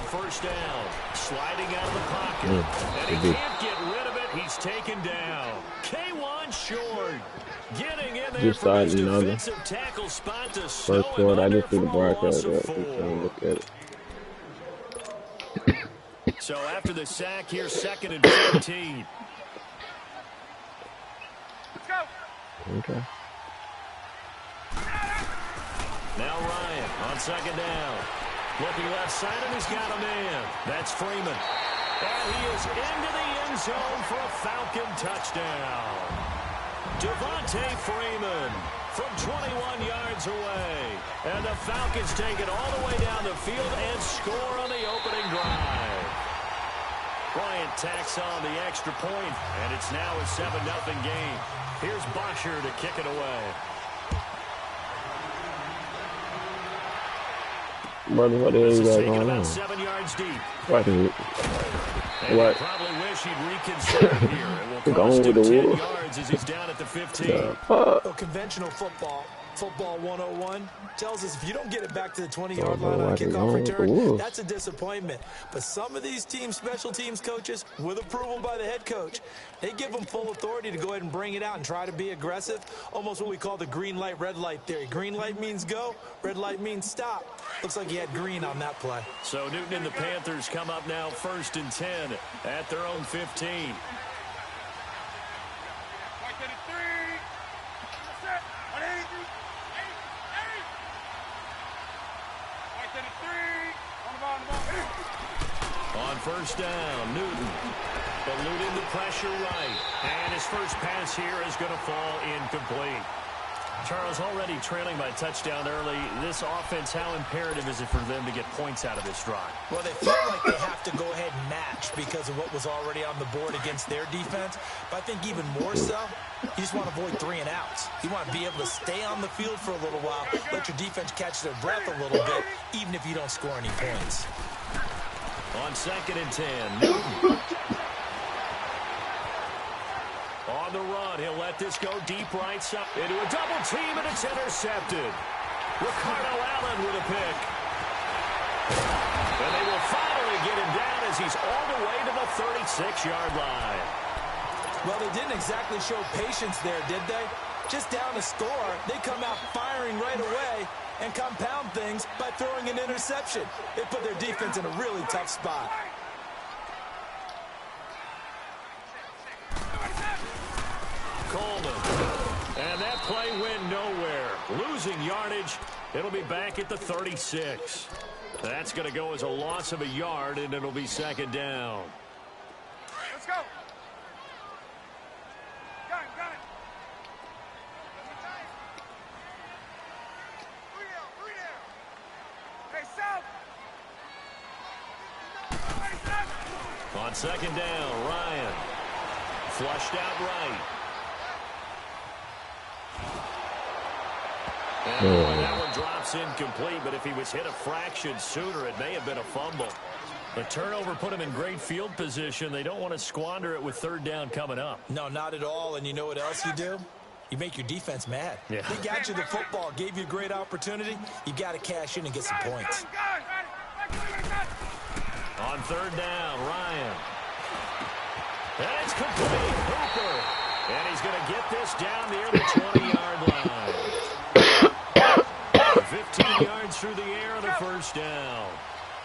first down. Sliding out of the pocket. And he can't get rid of it. He's taken down. K1 short. Getting in there for his defensive tackle spot to snow him under for a loss of 4. So after the sack here, 2nd and 14. Let's go. Okay. Now Ryan on 2nd down. Looking left side, and he's got a man. That's Freeman. And he is into the end zone for a Falcon touchdown. Devontae Freeman from 21 yards away. And the Falcons take it all the way down the field and score on the opening drive. Bryant tacks on the extra point, and it's now a 7-0 game. Here's Bosher to kick it away. Brother, what the hell is that going on? 7 yards deep. What? Probably wish he'd reconsider here. It will cost him 10 yards as he's down at the 15. Well, conventional football 101 tells us if you don't get it back to the 20-yard line on a kickoff return, that's a disappointment. But some of these special teams coaches, with approval by the head coach, they give them full authority to go ahead and bring it out and try to be aggressive, almost what we call the green light, red light theory. Green light means go, red light means stop. Looks like he had green on that play. So Newton and the Panthers come up now 1st and 10 at their own 15. On 1st down, Newton eluding the pressure right. And his first pass here is going to fall incomplete. Charles, already trailing by touchdown early. This offense, how imperative is it for them to get points out of this drive? Well, they feel like they have to go ahead and match because of what was already on the board against their defense. But I think even more so, you just want to avoid 3 and outs. You want to be able to stay on the field for a little while, let your defense catch their breath a little bit, even if you don't score any points. On 2nd and 10, Newton. On the run, he'll let this go deep right side into a double team, and it's intercepted. Ricardo Allen with a pick. And they will finally get him down as he's all the way to the 36-yard line. Well, they didn't exactly show patience there, did they? Just down to score, they come out firing right away and compound things by throwing an interception. It put their defense in a really tough spot. Coleman. And that play went nowhere. Losing yardage. It'll be back at the 36. That's going to go as a loss of a yard, and it'll be 2nd down. Let's go. Got it. 3 down. Hey, South. On 2nd down, Ryan. Flushed out right. And that one drops incomplete, but if he was hit a fraction sooner, it may have been a fumble. The turnover put him in great field position. They don't want to squander it with 3rd down coming up. No, not at all. And you know what else you do? You make your defense mad. Yeah. They got you the football, gave you a great opportunity. You got to cash in and get some points. On 3rd down, Ryan. And it's complete. Hooper. And he's going to get this down near the 20-yard line. 15 yards through the air on the 1st down.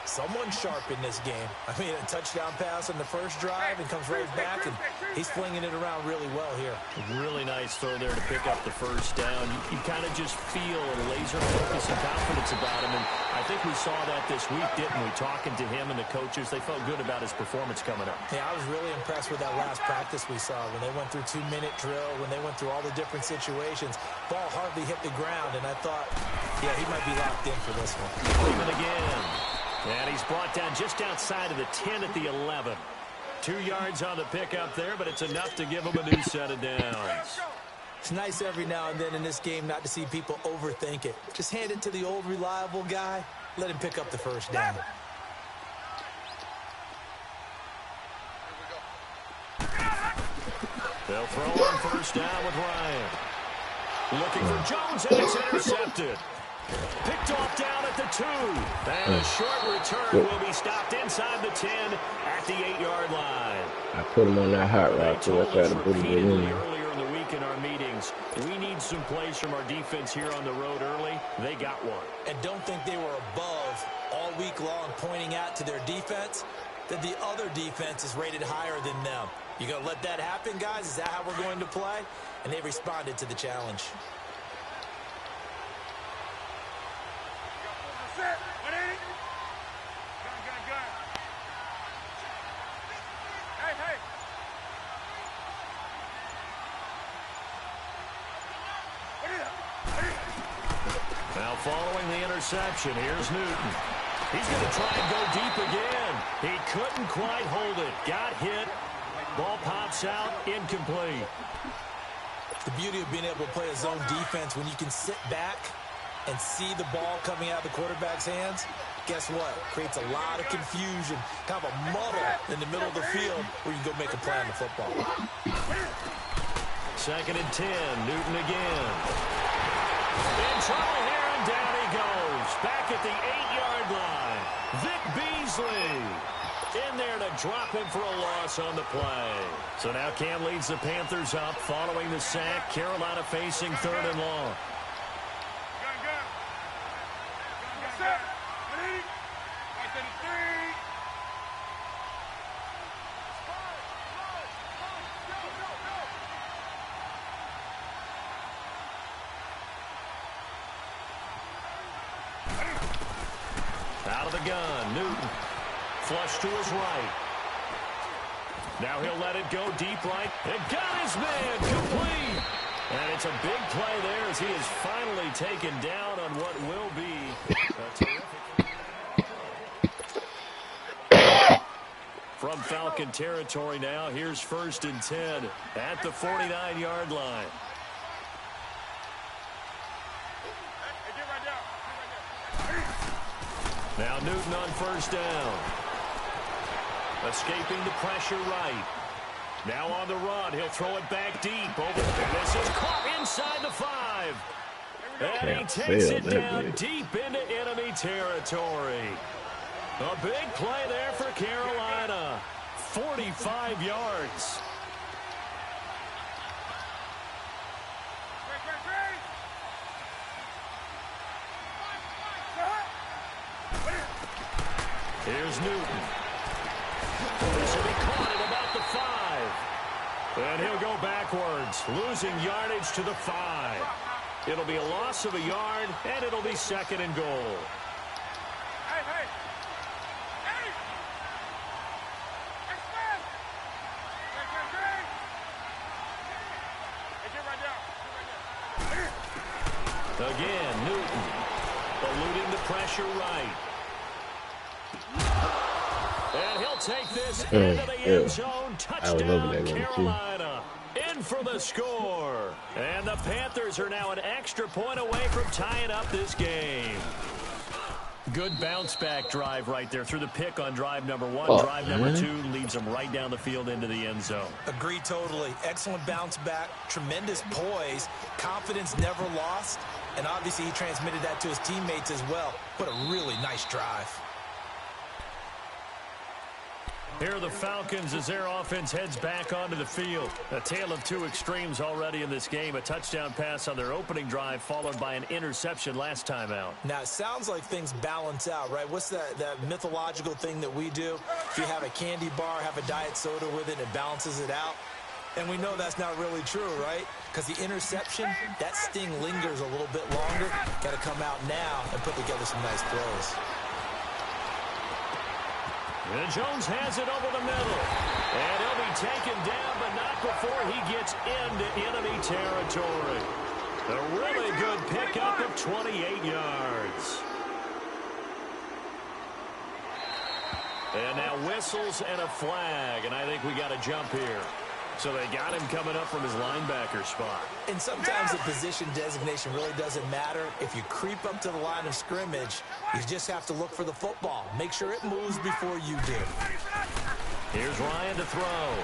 Someone sharp in this game. I mean, a touchdown pass on the first drive and comes right back, and he's flinging it around really well here. Really nice throw there to pick up the 1st down. You kind of just feel a laser focus and confidence about him, and I think we saw that this week, didn't we? Talking to him and the coaches, they felt good about his performance coming up. Yeah, I was really impressed with that last practice we saw when they went through 2-minute drill, when they went through all the different situations. Ball hardly hit the ground, and I thought, yeah, he might be locked in for this one. Freeman again. And he's brought down just outside of the 10 at the 11. 2 yards on the pickup there, but it's enough to give him a new set of downs. It's nice every now and then in this game not to see people overthink it. Just hand it to the old reliable guy. Let him pick up the 1st down. They'll throw on 1st down with Ryan. Looking for Jones, and it's intercepted. Picked off down at the 2. And a short return will be stopped inside the 10 at the 8-yard line. I put him on that hot route, so I tried to put him in. Earlier in the week in our meetings, we need some plays from our defense here on the road early. They got one. And don't think they were above all week long pointing out to their defense that the other defense is rated higher than them. You going to let that happen, guys? Is that how we're going to play? And they responded to the challenge. Set. 180. Gun. Hey. Now following the interception, here's Newton. He's going to try and go deep again. He couldn't quite hold it. Got hit. Ball pops out, incomplete. The beauty of being able to play a zone defense when you can sit back and see the ball coming out of the quarterback's hands, guess what? Creates a lot of confusion, kind of a muddle in the middle of the field where you can go make a play on the football. 2nd and 10, Newton again. In trouble here, and down he goes. Back at the 8-yard line. Vic Beasley in there to drop him for a loss on the play. So now Cam leads the Panthers up following the sack. Carolina facing 3rd and long. Set. 180. Right to the 3. Out of the gun, Newton. Flush to his right. Now he'll let it go deep right. And got his man complete. And it's a big play there as he is finally taken down on what will be a terrific. From Falcon territory now, here's 1st and 10 at the 49-yard line. Hey, get right down. Now Newton on 1st down. Escaping the pressure right. Now on the run. He'll throw it back deep. Over. This is caught inside the 5. And he takes it down deep into enemy territory. A big play there for Carolina. 45 yards. Here's Newton. This will be caught at about the 5. And he'll go backwards, losing yardage to the 5. It'll be a loss of a yard, and it'll be 2nd and goal. Hey. Again, Newton eluding the pressure right. And he'll take this into the end zone. Touchdown, Carolina. In for the score. And the Panthers are now an extra point away from tying up this game. Good bounce-back drive right there through the pick on drive number 1. Drive number 2 leads them right down the field into the end zone. Agree totally. Excellent bounce-back, tremendous poise, confidence never lost, and obviously he transmitted that to his teammates as well. What a really nice drive. Here are the Falcons as their offense heads back onto the field. A tale of 2 extremes already in this game. A touchdown pass on their opening drive followed by an interception last time out. Now, it sounds like things balance out, right? What's that mythological thing that we do? If you have a candy bar, have a diet soda with it, it balances it out. And we know that's not really true, right? Because the interception, that sting lingers a little bit longer. Got to come out now and put together some nice throws. And Jones has it over the middle. And he'll be taken down, but not before he gets into enemy territory. A really good pickup of 28 yards. And now whistles and a flag, and I think we got a jump here. So they got him coming up from his linebacker spot. And sometimes the position designation really doesn't matter. If you creep up to the line of scrimmage, you just have to look for the football. Make sure it moves before you do. Here's Ryan to throw.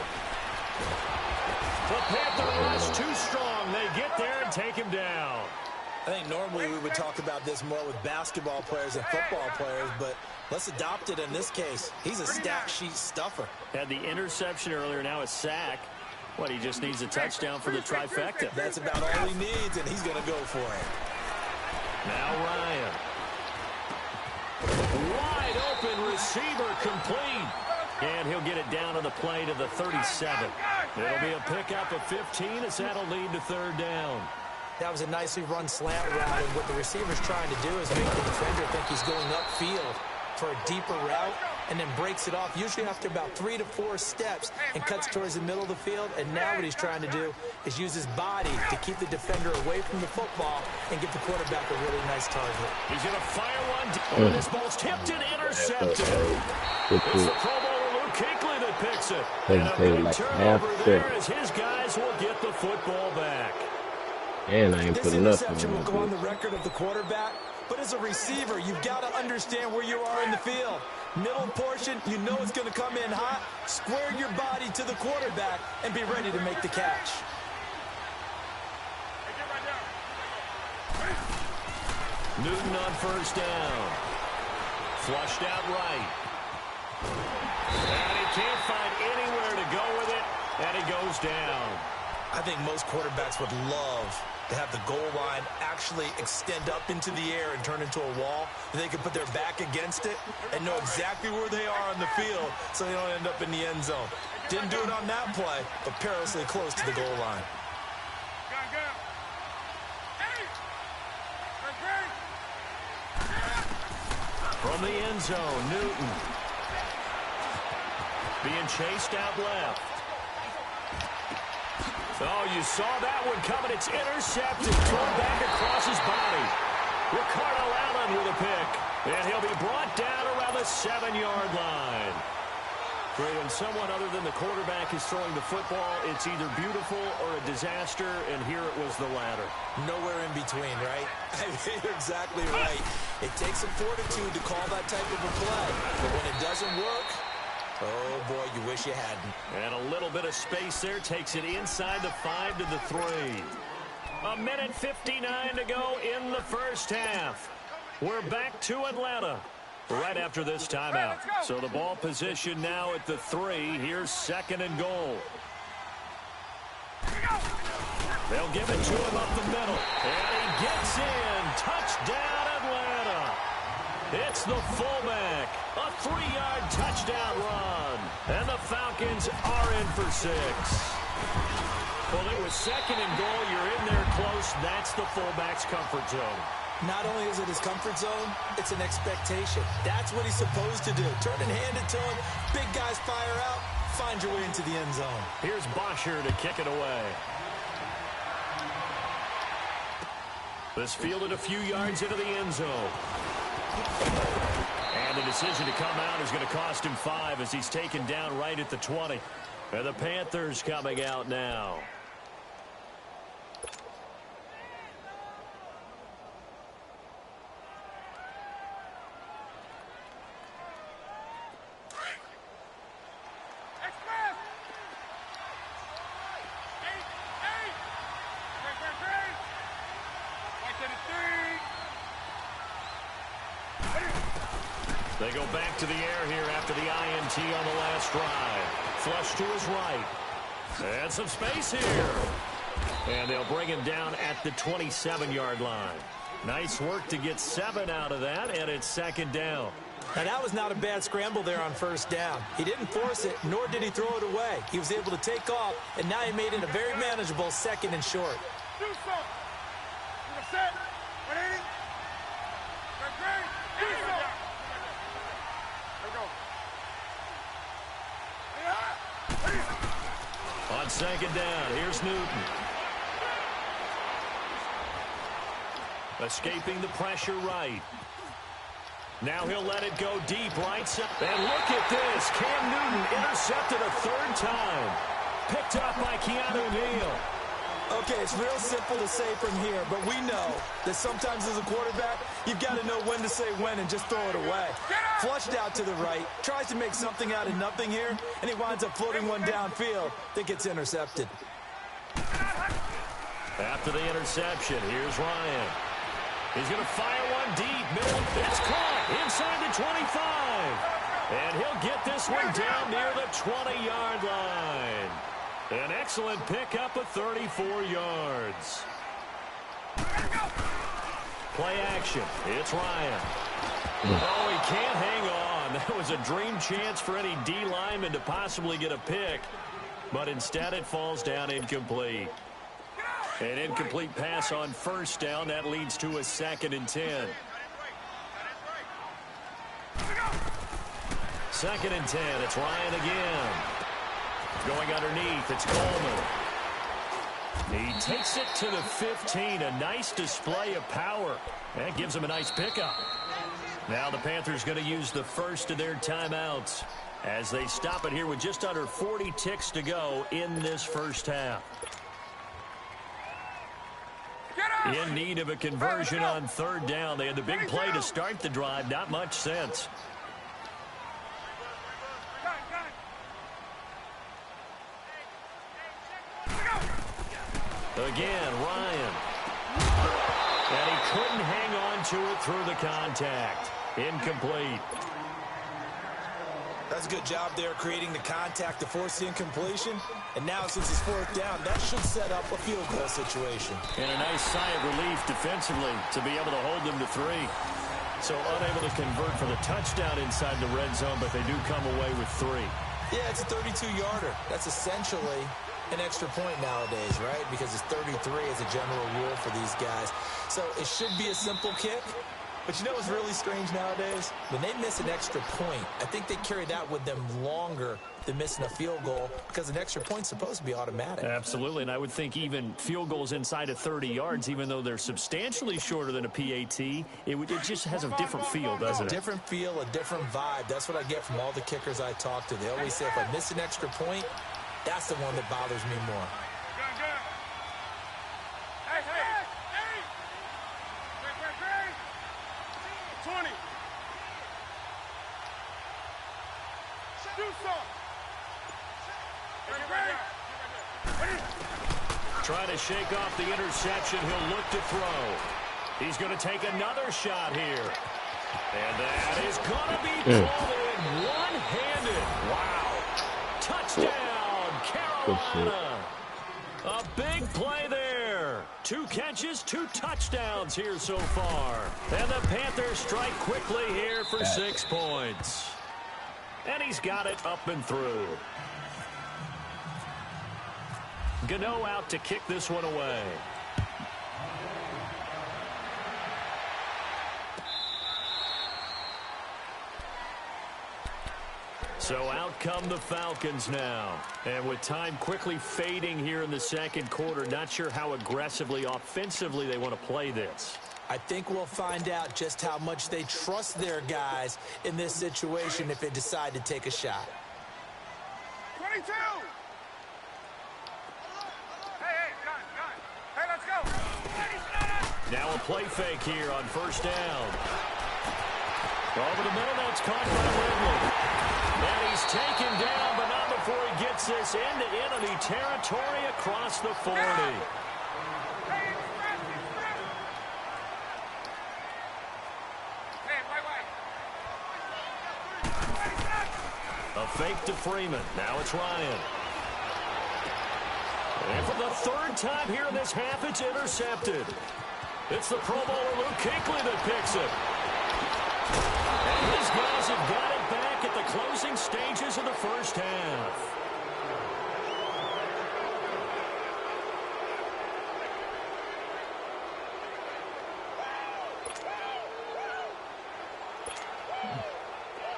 The Panther rush too strong. They get there and take him down. I think normally we would talk about this more with basketball players and football players, but let's adopt it in this case. He's a stat sheet stuffer. Had the interception earlier, now a sack. What, he just needs a touchdown for the trifecta. That's about all he needs, and he's going to go for it. Now Ryan. Wide open receiver complete. And he'll get it down to the play to the 37. It'll be a pickup of 15 as that'll lead to third down. That was a nicely run slant route, and what the receiver's trying to do is make the defender think he's going upfield for a deeper route, and then breaks it off, usually after about 3 to 4 steps, and cuts towards the middle of the field. And now what he's trying to do is use his body to keep the defender away from the football and give the quarterback a really nice target. He's going to fire one. Oh, this ball's tipped and intercepted. It's the Pro Bowler Luke Kuechly that picks it. And a big turnover there as his guys will get the football back. And I ain't put enough on this interception will go on the record of the quarterback, but as a receiver, you've got to understand where you are in the field. Middle portion, you know it's going to come in hot. Square your body to the quarterback and be ready to make the catch. Newton on first down. Flushed out right. And he can't find anywhere to go with it, and he goes down. I think most quarterbacks would love to have the goal line actually extend up into the air and turn into a wall. They can put their back against it and know exactly where they are on the field so they don't end up in the end zone. Didn't do it on that play, but perilously close to the goal line. From the end zone, Newton. Being chased out left. Oh, you saw that one coming. It's intercepted. Thrown back across his body. Ricardo Allen with a pick. And he'll be brought down around the 7-yard line. Great, when someone other than the quarterback is throwing the football, it's either beautiful or a disaster, and here it was the latter. Nowhere in between, right? You're exactly right. It takes some fortitude to call that type of a play. But when it doesn't work, oh, boy, you wish you hadn't. And a little bit of space there takes it inside the 5 to the 3. A minute 59 to go in the first half. We're back to Atlanta right after this timeout. So the ball position now at the 3. Here's second and goal. They'll give it to him up the middle. And he gets in. Touchdown, Atlanta. It's the fullback. A 3-yard touchdown run. And the Falcons are in for 6. Well, it was second and goal. You're in there close. That's the fullback's comfort zone. Not only is it his comfort zone, it's an expectation. That's what he's supposed to do. Turn and hand it to him. Big guys fire out. Find your way into the end zone. Here's Bosher to kick it away. This fielded a few yards into the end zone. And the decision to come out is going to cost him 5 as he's taken down right at the 20. And the Panthers coming out now. They go back to the air here after the INT on the last drive. Flush to his right. And some space here. And they'll bring him down at the 27-yard line. Nice work to get 7 out of that, and it's second down. Now, that was not a bad scramble there on first down. He didn't force it, nor did he throw it away. He was able to take off, and now he made it a very manageable second and short. Do something. You're set. 180. That's great. Do something. On second down, here's Newton. Escaping the pressure right. Now he'll let it go deep right side. And look at this. Cam Newton intercepted a 3rd time. Picked up by Keanu Neal. Okay, it's real simple to say from here, but we know that sometimes as a quarterback, you've got to know when to say when and just throw it away. Flushed out to the right, tries to make something out of nothing here, and he winds up floating one downfield that gets intercepted. After the interception, here's Ryan. He's going to fire one deep. Middle. It's caught inside the 25. And he'll get this one down near the 20-yard line. An excellent pickup of 34 yards. Play action. It's Ryan. Oh, he can't hang on. That was a dream chance for any D lineman to possibly get a pick. But instead it falls down incomplete. An incomplete pass on first down. That leads to a 2nd and 10. 2nd and 10. It's Ryan again. Going underneath. It's Coleman. He takes it to the 15. A nice display of power. That gives him a nice pickup. Now the Panthers going to use the first of their timeouts as they stop it here with just under 40 ticks to go in this first half. In need of a conversion on 3rd down. They had the big play to start the drive. Not much sense. Again, Ryan. And he couldn't hang on to it through the contact. Incomplete. That's a good job there creating the contact to force the incompletion. And now since it's 4th down, that should set up a field goal situation. And a nice sigh of relief defensively to be able to hold them to 3. So unable to convert for the touchdown inside the red zone, but they do come away with 3. Yeah, it's a 32-yarder. That's essentially an extra point nowadays, right? Because it's 33 as a general rule for these guys. So it should be a simple kick. But you know what's really strange nowadays? When they miss an extra point, I think they carry that with them longer than missing a field goal because an extra point's supposed to be automatic. Absolutely, and I would think even field goals inside of 30 yards, even though they're substantially shorter than a PAT, it just has a different feel, doesn't it? Different feel, a different vibe. That's what I get from all the kickers I talk to. They always say if I miss an extra point, that's the one that bothers me more. Hey, hey, hey! 20. Do something. Trying to shake off the interception. He'll look to throw. He's going to take another shot here. And that is going to be pulled in one-handed. Wow. Touchdown, Carolina. A big play there. 2 catches, 2 touchdowns here so far. And the Panthers strike quickly here for 6 points. And he's got it up and through. Gano out to kick this one away. So out come the Falcons now. And with time quickly fading here in the second quarter, not sure how aggressively, offensively they want to play this. I think we'll find out just how much they trust their guys in this situation if they decide to take a shot. 22! Hey, let's go! Now a play fake here on first down. Over the middle, that's caught by Ridley. And he's taken down, but not before he gets this into enemy territory across the 40. A fake to Freeman. Now it's Ryan. And for the 3rd time here in this half, it's intercepted. It's the Pro Bowler Luke Kuechly that picks it. And his guys have got it back at the closing stages of the first half.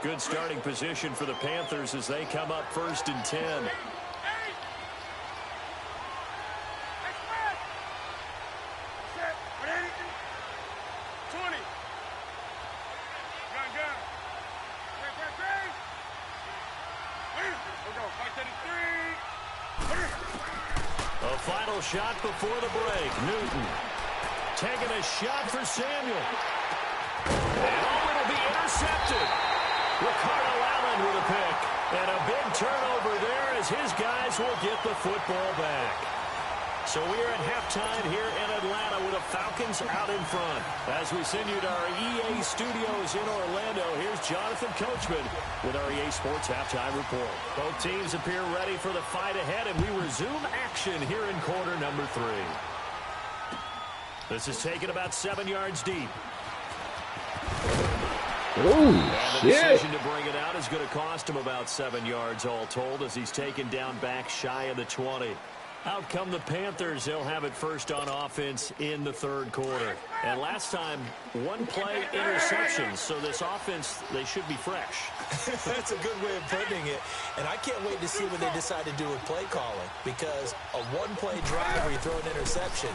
Good starting position for the Panthers as they come up 1st and 10. A final shot before the break. Newton taking a shot for Samuel. And it'll be intercepted. Ricardo Allen with a pick. And a big turnover there as his guys will get the football back. So we are at halftime here in Atlanta with the Falcons out in front. As we send you to our EA studios in Orlando, here's Jonathan Coachman with our EA Sports Halftime Report. Both teams appear ready for the fight ahead, and we resume action here in quarter number 3. This is taken about 7 yards deep. Oh, and the decision to bring it out is going to cost him about 7 yards all told as he's taken down back shy of the 20. Out come the Panthers. They'll have it first on offense in the third quarter. And last time, 1 play interceptions. So this offense, they should be fresh. That's a good way of putting it. And I can't wait to see what they decide to do with play calling. Because a 1-play drive where you throw an interception,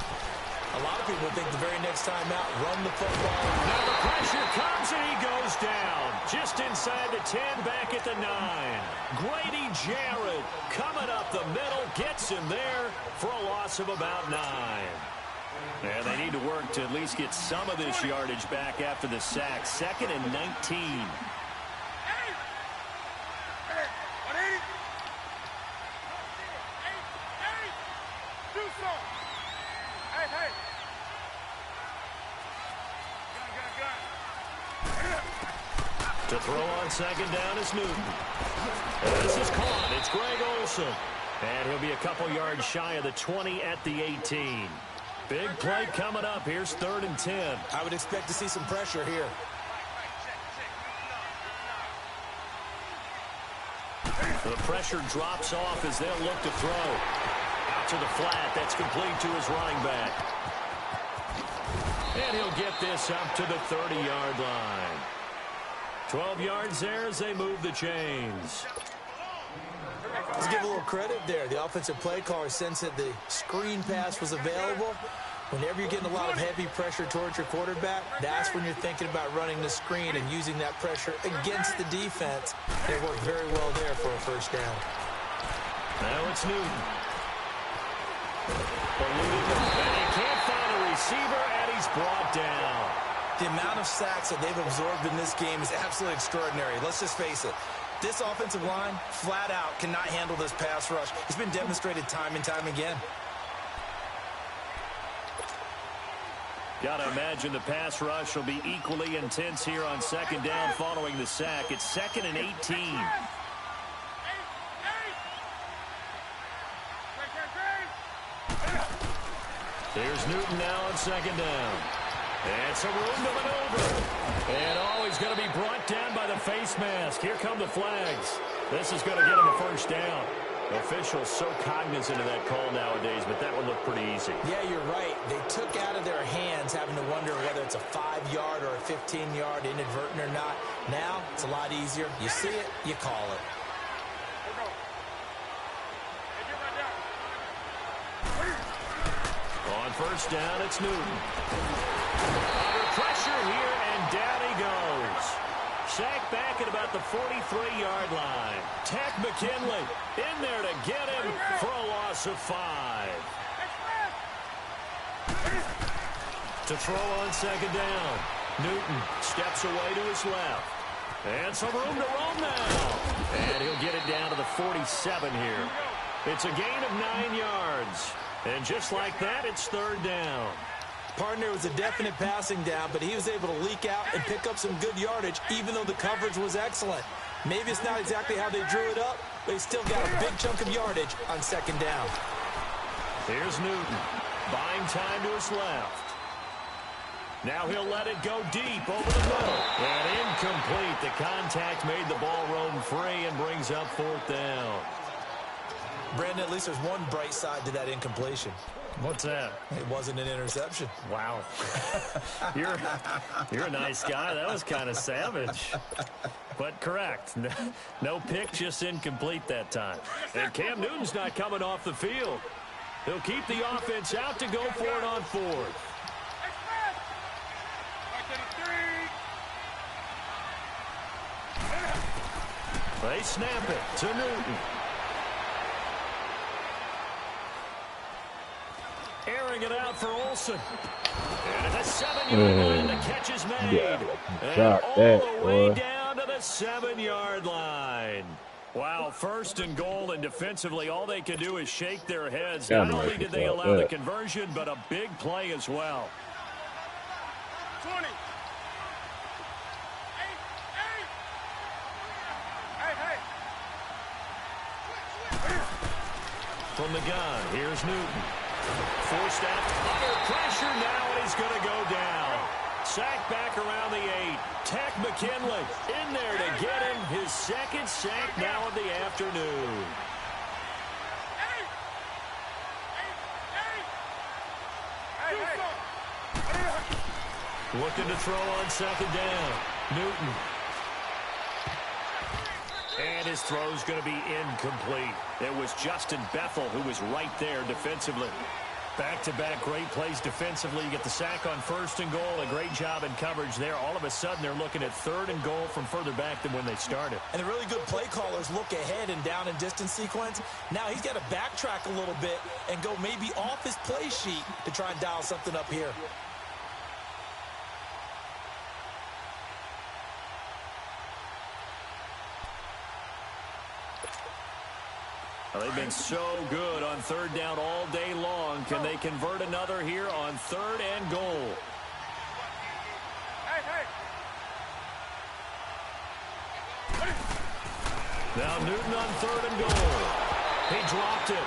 a lot of people think the very next time out, run the football. Now the pressure comes and he goes down. Just inside the 10, back at the 9. Grady Jarrett coming up the middle, gets him there for a loss of about 9. And they need to work to at least get some of this yardage back after the sack. 2nd and 19. To throw on 2nd down is Newton. And this is caught. It's Greg Olsen. And he'll be a couple yards shy of the 20 at the 18. Big play coming up. Here's 3rd and 10. I would expect to see some pressure here. The pressure drops off as they'll look to throw. Out to the flat. That's complete to his running back. And he'll get this up to the 30-yard line. 12 yards there as they move the chains. Let's give a little credit there. The offensive play caller sensed that the screen pass was available. Whenever you're getting a lot of heavy pressure towards your quarterback, that's when you're thinking about running the screen and using that pressure against the defense. They worked very well there for a first down. Now it's Newton. And he can't find a receiver, and he's brought down. The amount of sacks that they've absorbed in this game is absolutely extraordinary. Let's just face it. This offensive line, flat out, cannot handle this pass rush. It's been demonstrated time and time again. Got to imagine the pass rush will be equally intense here on 2nd down following the sack. It's 2nd and 18. There's Newton now on 2nd down. And some room to maneuver. And he's going to be brought down by the face mask. Here come the flags. This is going to get him a first down. Officials so cognizant of that call nowadays, but that one looked pretty easy. Yeah, you're right. They took out of their hands having to wonder whether it's a 5-yard or a 15-yard inadvertent or not. Now, it's a lot easier. You see it, you call it. On first down, it's Newton. Under pressure here, and down he goes. Sacked back at about the 43-yard line. Ted McKinley in there to get him for a loss of 5. To throw on 2nd down. Newton steps away to his left. And some room to roam now. And he'll get it down to the 47 here. It's a gain of 9 yards. And just like that, it's 3rd down. Partner was a definite passing down, but he was able to leak out and pick up some good yardage, even though the coverage was excellent. Maybe it's not exactly how they drew it up, but he still got a big chunk of yardage on 2nd down. Here's Newton, buying time to his left. Now he'll let it go deep over the middle. And incomplete. The contact made the ball roam free and brings up 4th down. Brandon, at least there's one bright side to that incompletion. What's that? It wasn't an interception. Wow. You're a nice guy. That was kind of savage. But correct. No pick, just incomplete that time. And Cam Newton's not coming off the field. He'll keep the offense out to go for it on 4th. They snap it to Newton. Airing it out for Olsen. And at the 7-yard line, the catch is made. And all the way down to the 7-yard line. Wow, first and goal, and defensively, all they can do is shake their heads. God, Not only did they allow the conversion, but a big play as well. 20. Hey. From the gun, here's Newton. Forced out under pressure now, and he's going to go down. Sack back around the 8. Tech McKinley in there to get him his second sack now of the afternoon. Looking to throw on second down. Newton. And his throw's going to be incomplete. It was Justin Bethel who was right there defensively. Back-to-back great plays defensively. You get the sack on first and goal. A great job in coverage there. All of a sudden, they're looking at third and goal from further back than when they started. And the really good play callers look ahead and down and distance sequence. Now he's got to backtrack a little bit and go maybe off his play sheet to try and dial something up here. Well, they've been so good on third down all day long. Can they convert another here on third and goal? Now Newton on third and goal. He dropped it.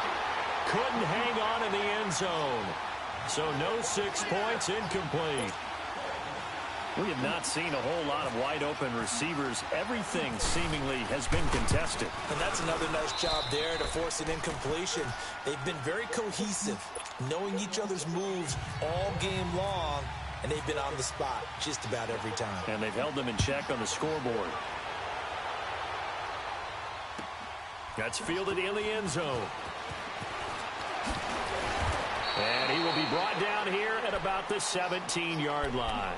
Couldn't hang on in the end zone. So no 6 points, incomplete. We have not seen a whole lot of wide-open receivers. Everything seemingly has been contested. And that's another nice job there to force an incompletion. They've been very cohesive, knowing each other's moves all game long, and they've been on the spot just about every time. And they've held them in check on the scoreboard. That's fielded in the end zone. And he will be brought down here at about the 17-yard line.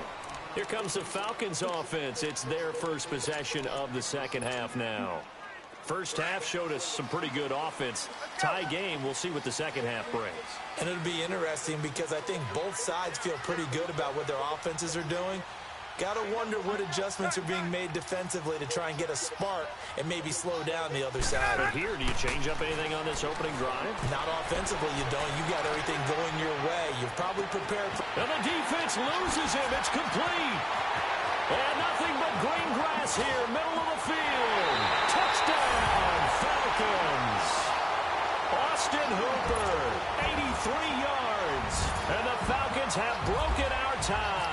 Here comes the Falcons offense. It's their first possession of the second half now. First half showed us some pretty good offense. Tie game, we'll see what the second half brings. And it'll be interesting because I think both sides feel pretty good about what their offenses are doing. Got to wonder what adjustments are being made defensively to try and get a spark and maybe slow down the other side. But here, do you change up anything on this opening drive? Not offensively, you don't. You got everything going your way. You've probably prepared for... And the defense loses him. It's complete. And nothing but green grass here, middle of the field. Touchdown, Falcons. Austin Hooper, 83 yards. And the Falcons have broken our tie.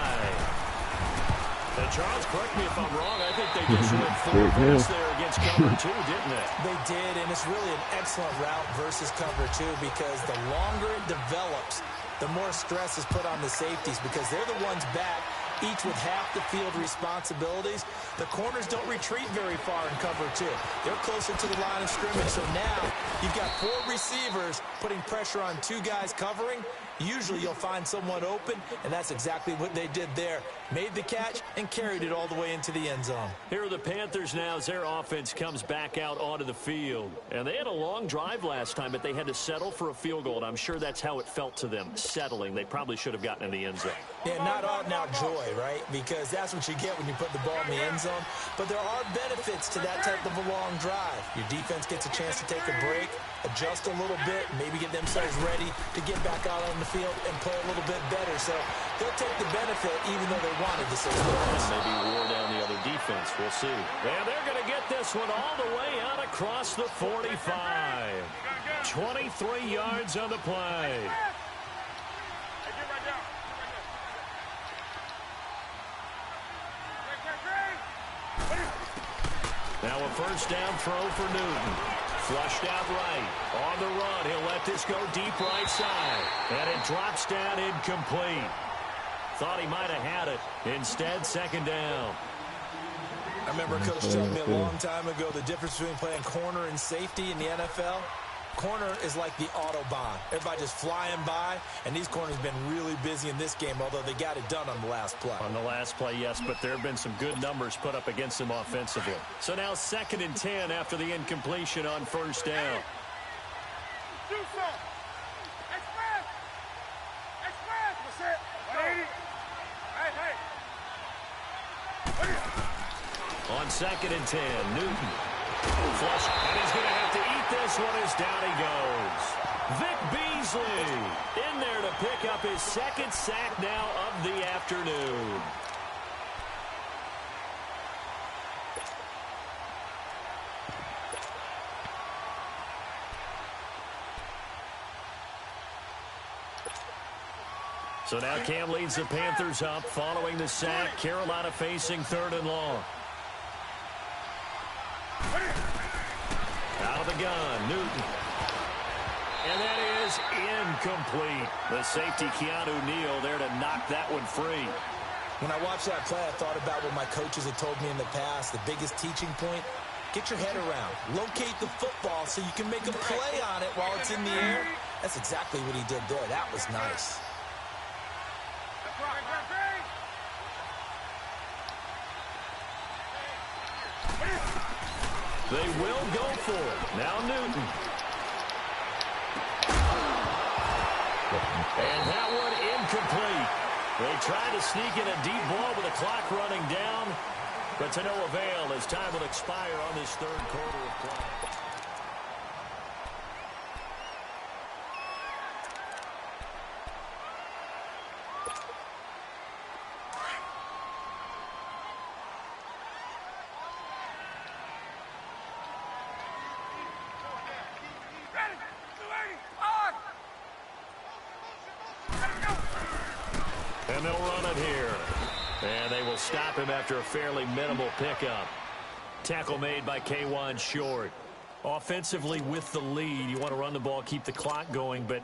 And Charles, correct me if I'm wrong, I think they just went 4 points there against cover 2, didn't they? They did, and it's really an excellent route versus cover 2 because the longer it develops, the more stress is put on the safeties because they're the ones back, each with half the field responsibilities. The corners don't retreat very far in cover 2. They're closer to the line of scrimmage, so now you've got 4 receivers putting pressure on 2 guys covering. Usually you'll find someone open, and that's exactly what they did there. Made the catch and carried it all the way into the end zone. Here are the Panthers now as their offense comes back out onto the field. And they had a long drive last time, but they had to settle for a field goal, and I'm sure that's how it felt to them, settling. They probably should have gotten in the end zone. Yeah, not out-and-out joy, right? Because that's what you get when you put the ball in the end zone. But there are benefits to that type of a long drive. Your defense gets a chance to take a break, adjust a little bit, maybe get themselves ready to get back out on the field and play a little bit better. So they'll take the benefit even though they wanted to say and maybe wore down the other defense. We'll see. And they're going to get this one all the way out across the 45. 23 yards on the play. Now a first down throw for Newton. Flushed out right. On the run, he'll let this go deep right side. And it drops down incomplete. Thought he might have had it. Instead, second down. I remember Coach telling me a long time ago the difference between playing corner and safety in the NFL. Corner is like the Autobahn. Everybody just flying by, and these corners have been really busy in this game, although they got it done on the last play. On the last play, yes, but there have been some good numbers put up against them offensively. So now 2nd and 10 after the incompletion on first down. On 2nd and 10, Newton. Flush, and this one is down he goes. Vic Beasley in there to pick up his second sack now of the afternoon. So now Cam leads the Panthers up following the sack. Carolina facing 3rd and long. Out of the gun, Newton. And that is incomplete. The safety, Keanu Neal, there to knock that one free. When I watched that play, I thought about what my coaches had told me in the past. The biggest teaching point, get your head around. Locate the football so you can make a play on it while it's in the air. That's exactly what he did there. That was nice. They will go for it. Now Newton. And that one incomplete. They tried to sneak in a deep ball with the clock running down, but to no avail as time will expire on this 3rd quarter of play. And they'll run it here. And they will stop him after a fairly minimal pickup. Tackle made by K1 Short. Offensively with the lead, you want to run the ball, keep the clock going, but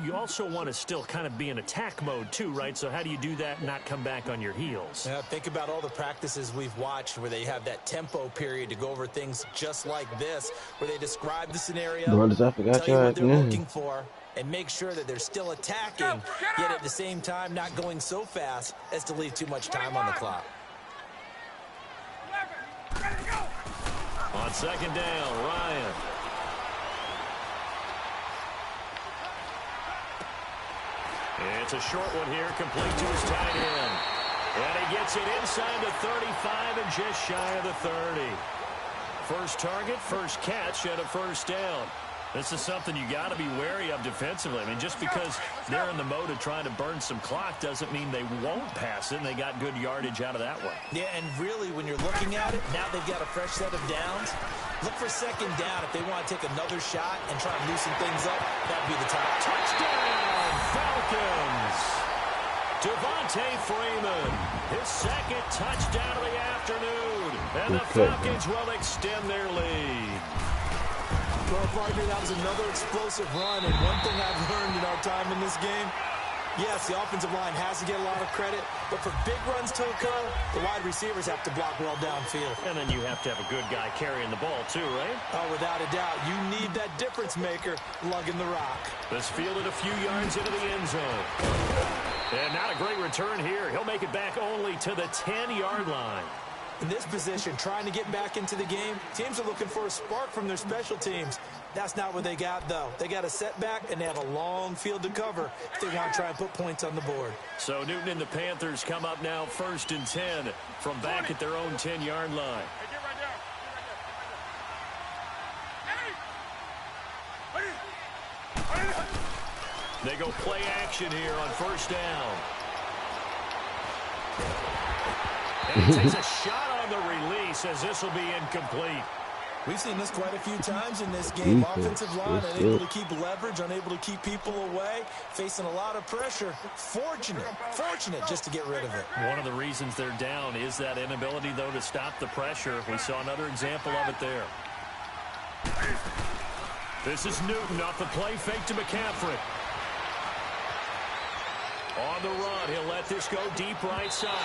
you also want to still kind of be in attack mode too, right? So how do you do that and not come back on your heels? Yeah, think about all the practices we've watched where they have that tempo period to go over things just like this, where they describe the scenario, tell you what they're looking for, and make sure that they're still attacking, yet at the same time not going so fast as to leave too much time on the clock. On 2nd down, Ryan. It's a short one here, complete to his tight end. And he gets it inside the 35 and just shy of the 30. First target, first catch, and a first down. This is something you got to be wary of defensively. I mean, just because they're in the mode of trying to burn some clock doesn't mean they won't pass it, and they got good yardage out of that one. Yeah, and really, when you're looking at it, now they've got a fresh set of downs. Look for 2nd down if they want to take another shot and try and loosen things up. That'd be the time. Touchdown, Falcons! Devontae Freeman, his 2nd touchdown of the afternoon. And the Falcons will extend their lead. Well, partner, that was another explosive run, and one thing I've learned in our time in this game, yes, the offensive line has to get a lot of credit, but for big runs to occur, the wide receivers have to block well downfield. And then you have to have a good guy carrying the ball too, right? Oh, without a doubt. You need that difference maker lugging the rock. This fielded a few yards into the end zone. And not a great return here. He'll make it back only to the 10-yard line. In this position, trying to get back into the game, teams are looking for a spark from their special teams. That's not what they got, though. They got a setback, and they have a long field to cover if they want to try and put points on the board. So Newton and the Panthers come up now 1st and 10 from back at their own 10-yard line. They go play action here on 1st down. And he takes a shot on the release as this will be incomplete. We've seen this quite a few times in this game. Offensive line unable to keep leverage, unable to keep people away, facing a lot of pressure. Fortunate just to get rid of it. One of the reasons they're down is that inability, though, to stop the pressure. We saw another example of it there. This is Newton off the play fake to McCaffrey. On the run, he'll let this go deep right side.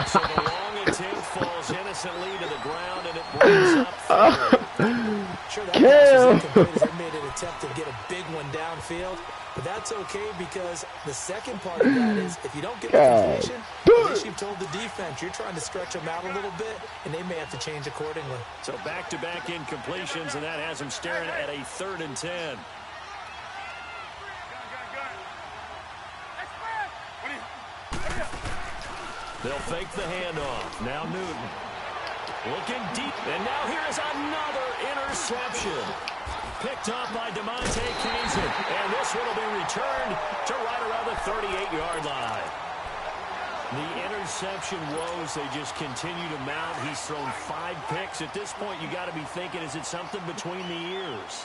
So the long attempt falls innocently to the ground, and it brings up third. Sure, that pass was incomplete as they made an attempt to get a big one downfield. But that's okay because the second part of that is if you don't get the completion, at least you've told the defense you're trying to stretch them out a little bit, and they may have to change accordingly. So back-to-back incompletions, and that has them staring at a 3rd and 10. They'll fake the handoff. Now Newton. Looking deep. And now here is another interception. picked off by DeMonte Kazin. And this one will be returned to right around the 38-yard line. The interception woes, they just continue to mount. He's thrown 5 picks. At this point, you got to be thinking, is it something between the ears?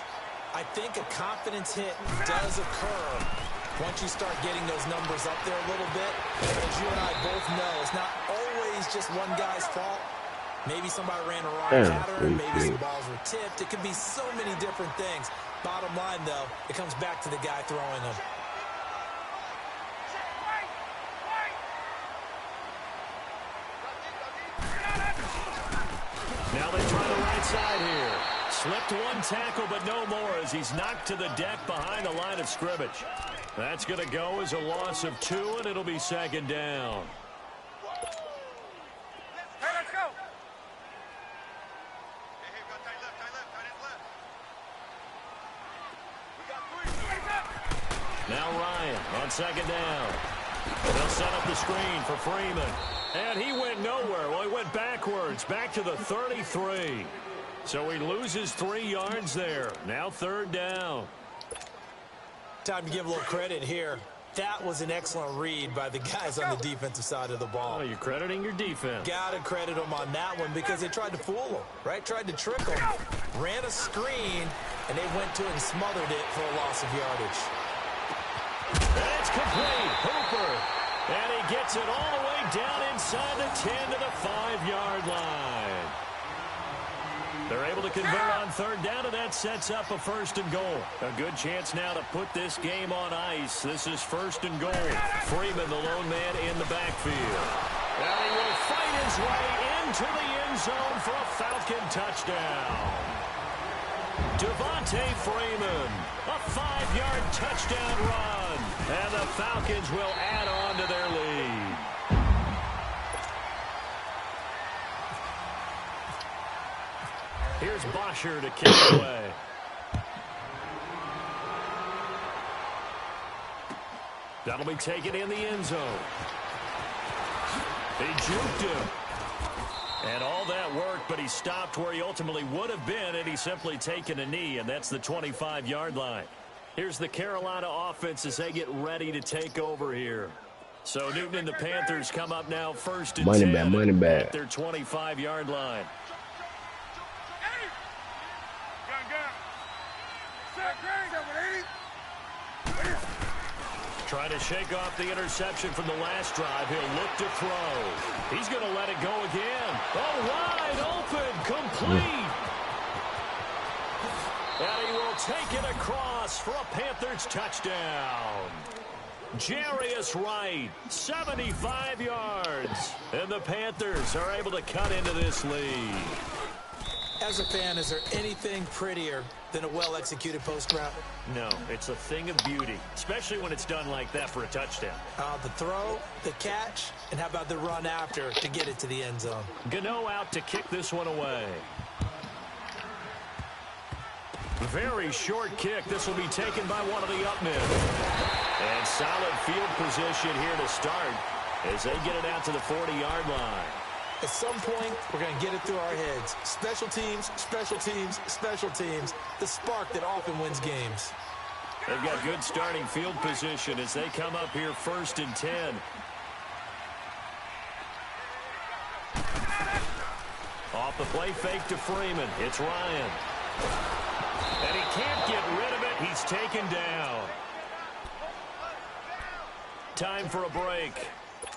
I think a confidence hit does occur once you start getting those numbers up there a little bit. As you and I both know, it's not always just one guy's fault. Maybe somebody ran a wrong pattern. Maybe some balls were tipped. It could be so many different things. Bottom line, though, it comes back to the guy throwing them. Now they try the right side here. Slipped one tackle, but no more as he's knocked to the deck behind the line of scrimmage. That's going to go as a loss of 2, and it'll be second down. Hey, let's go. Now Ryan on second down. They'll set up the screen for Freeman. And he went nowhere. Well, he went backwards, back to the 33. So he loses 3 yards there. Now third down. Time to give a little credit here. That was an excellent read by the guys on the defensive side of the ball. Oh, you're crediting your defense. Got to credit them on that one because they tried to fool them, right? Tried to trick them. Ran a screen, and they went to it and smothered it for a loss of yardage. And it's complete. Hooper. And he gets it all the way down inside the 10 to the 5-yard line. They're able to convert on third down, and that sets up a first and goal. A good chance now to put this game on ice. This is first and goal. Freeman, the lone man in the backfield. And he will fight his way into the end zone for a Falcon touchdown. Devontae Freeman, a 5-yard touchdown run. And the Falcons will add on to their lead. Here's Bosher to kick away. That'll be taken in the end zone. He juked him. And all that worked, but he stopped where he ultimately would have been, and he's simply taken a knee, and that's the 25-yard line. Here's the Carolina offense as they get ready to take over here. So Newton and the Panthers come up now first and 10 at their 25-yard line. Trying to shake off the interception from the last drive. He'll look to throw. He's going to let it go again. Oh, wide open, complete. And he will take it across for a Panthers touchdown. Jarius Wright, 75 yards. And the Panthers are able to cut into this lead. As a fan, is there anything prettier than a well-executed post route? No, it's a thing of beauty, especially when it's done like that for a touchdown. The throw, the catch, and how about the run after to get it to the end zone? Gano out to kick this one away. Very short kick. This will be taken by one of the up men. And solid field position here to start as they get it out to the 40-yard line. At some point, we're going to get it through our heads. Special teams, special teams, special teams. The spark that often wins games. They've got good starting field position as they come up here first and 10. Off the play fake to Freeman. It's Ryan. And he can't get rid of it. He's taken down. Time for a break.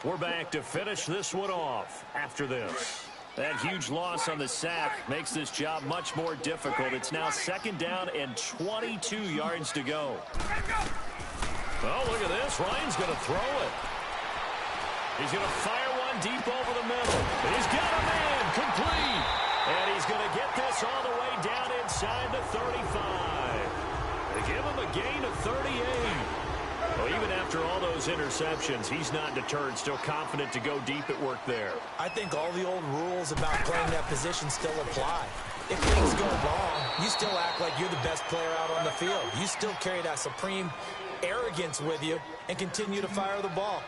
We're back to finish this one off after this. That huge loss on the sack makes this job much more difficult. It's now second down and 22 yards to go. Oh, look at this. Ryan's going to throw it. He's going to fire one deep over the middle. He's got a man complete. And he's going to get this all the way down inside the 35. They give him a gain of 38. Well, even after all those interceptions, he's not deterred, still confident to go deep at work there. I think all the old rules about playing that position still apply. If things go wrong, you still act like you're the best player out on the field. You still carry that supreme arrogance with you and continue to fire the ball.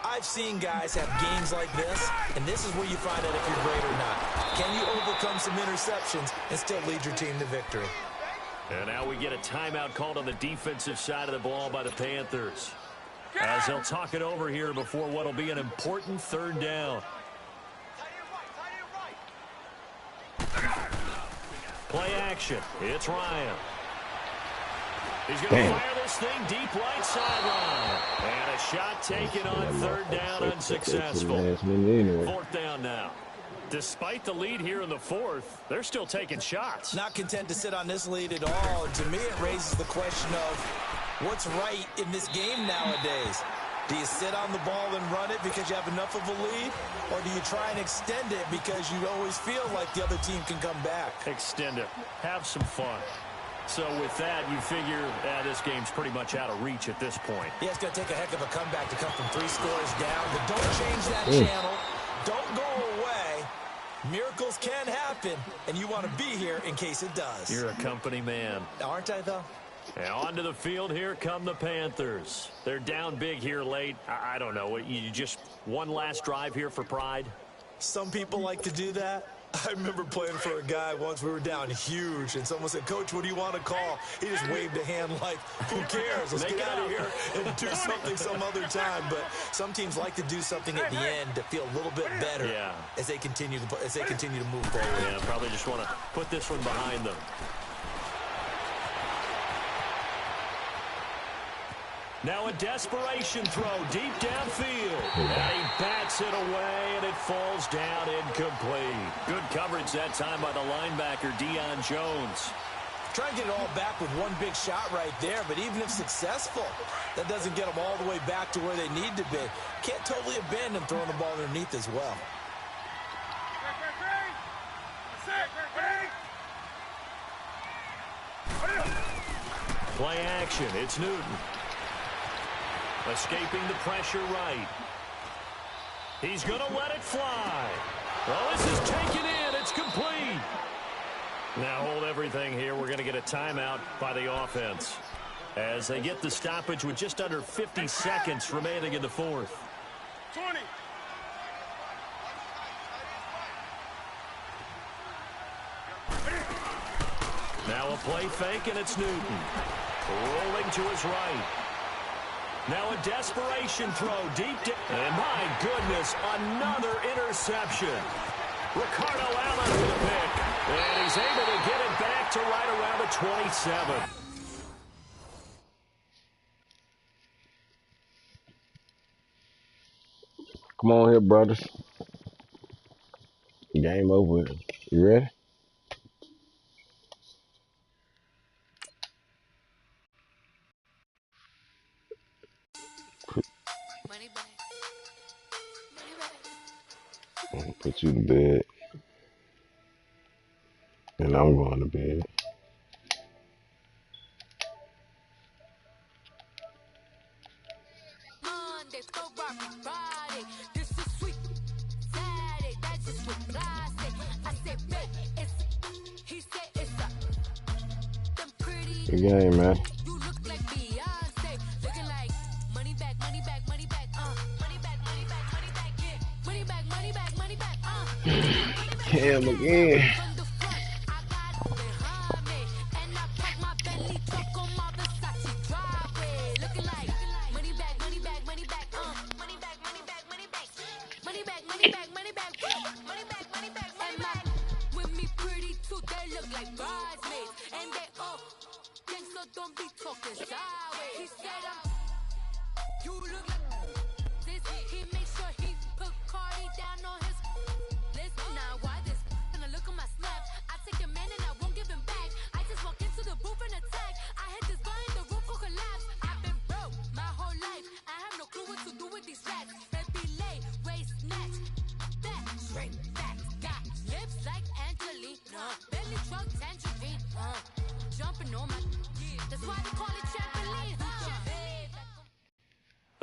I've seen guys have games like this, and this is where you find out if you're great or not. Can you overcome some interceptions and still lead your team to victory? And now we get a timeout called on the defensive side of the ball by the Panthers, as they'll talk it over here before what will be an important third down. Play action. It's Ryan. He's going to fire this thing deep right sideline. And a shot taken on third down, unsuccessful. Fourth down now. Despite the lead here in the fourth, they're still taking shots. Not content to sit on this lead at all. To me, it raises the question of what's right in this game nowadays. Do you sit on the ball and run it because you have enough of a lead? Or do you try and extend it because you always feel like the other team can come back? Extend it. Have some fun. So with that, you figure this game's pretty much out of reach at this point. Yeah, it's going to take a heck of a comeback to come from 3 scores down. But don't change that channel. Don't go away. Miracles can happen, and you want to be here in case it does. You're a company man. Aren't I, though? And onto the field, here come the Panthers. They're down big here late. I don't know. You just one last drive here for pride? Some people like to do that. I remember playing for a guy once. We were down huge, and someone said, "Coach, what do you want to call?" He just waved a hand like, "Who cares? Let's get out of here and do something some other time." But some teams like to do something at the end to feel a little bit better as they continue to move forward. Yeah, probably just want to put this one behind them. Now a desperation throw deep downfield. And he bats it away, and it falls down incomplete. Good coverage that time by the linebacker, Deion Jones. Try and get it all back with one big shot right there, but even if successful, that doesn't get them all the way back to where they need to be. Can't totally abandon throwing the ball underneath as well. Play action. It's Newton. Escaping the pressure right. He's going to let it fly. Well, this is taken in. It's complete. Now hold everything here. We're going to get a timeout by the offense as they get the stoppage with just under 50 seconds remaining in the fourth. 20. Now a play fake, and it's Newton. Rolling to his right. Now a desperation throw deep down. And my goodness, another interception. Ricardo Allen with a pick. And he's able to get it back to right around the 27. Come on here, brothers. Game over. You ready? Put you to bed. And I'm going to bed. Good game, man. Cam again.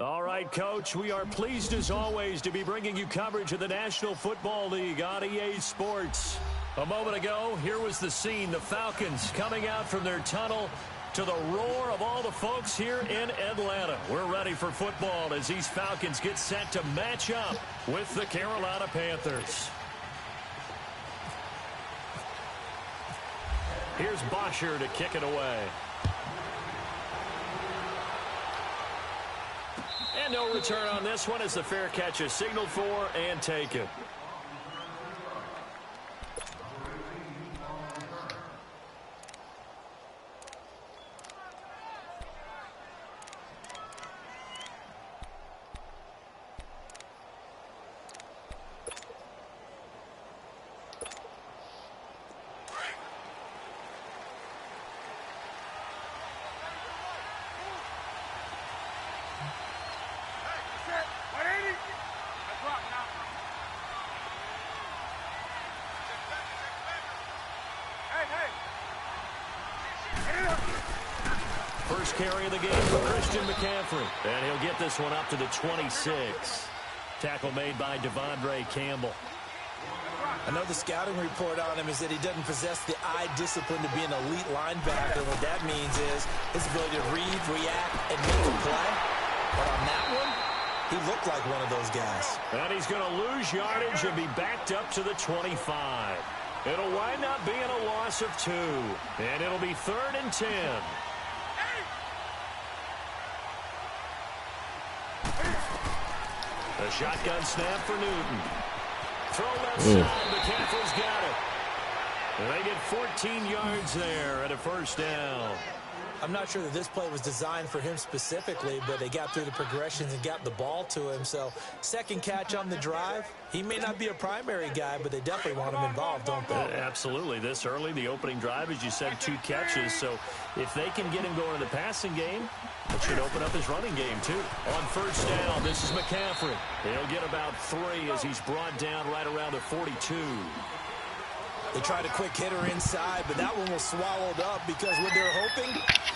All right, Coach, we are pleased as always to be bringing you coverage of the National Football League on EA Sports. A moment ago, here was the scene, the Falcons coming out from their tunnel to the roar of all the folks here in Atlanta. We're ready for football as these Falcons get set to match up with the Carolina Panthers. Here's Bosher to kick it away. And no return on this one as the fair catch is signaled for and taken. First carry of the game for Christian McCaffrey. And he'll get this one up to the 26. Tackle made by Devondre Campbell. I know the scouting report on him is that he doesn't possess the eye discipline to be an elite linebacker. What that means is his ability to read, react, and make a play. But on that one, he looked like one of those guys. And he's going to lose yardage and be backed up to the 25. It'll wind up being a loss of 2. And it'll be 3rd and 10. A shotgun snap for Newton. Throw left side. McCaffrey's got it. And they get 14 yards there at a first down. I'm not sure that this play was designed for him specifically, but they got through the progressions and got the ball to him. So, second catch on the drive. He may not be a primary guy, but they definitely want him involved, don't they? Absolutely. This early, the opening drive, as you said, 2 catches. So, if they can get him going in the passing game, it should open up his running game, too. On first down, this is McCaffrey. He'll get about 3 as he's brought down right around the 42. They tried a quick hitter inside, but that one was swallowed up because what they're hoping,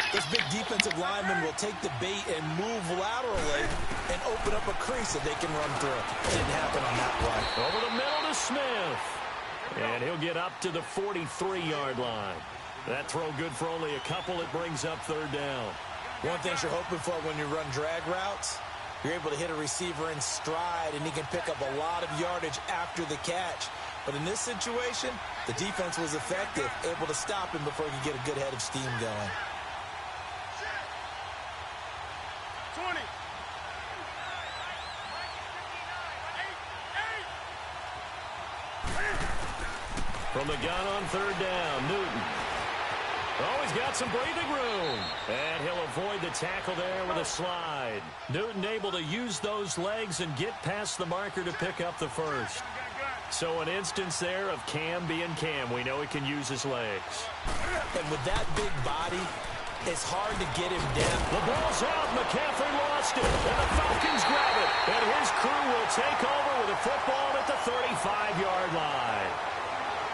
this big defensive lineman will take the bait and move laterally and open up a crease that they can run through. Didn't happen on that play. Over the middle to Smith. And he'll get up to the 43-yard line. That throw good for only a couple. It brings up 3rd down. One thing you're hoping for when you run drag routes, you're able to hit a receiver in stride, and he can pick up a lot of yardage after the catch. But in this situation, the defense was effective, able to stop him before he could get a good head of steam going. 20. From the gun on 3rd down, Newton. Oh, he's got some breathing room. And he'll avoid the tackle there with a slide. Newton able to use those legs and get past the marker to pick up the first. So an instance there of Cam being Cam. We know he can use his legs. And with that big body, it's hard to get him down. The ball's out. McCaffrey lost it. And the Falcons grab it. And his crew will take over with a football at the 35-yard line.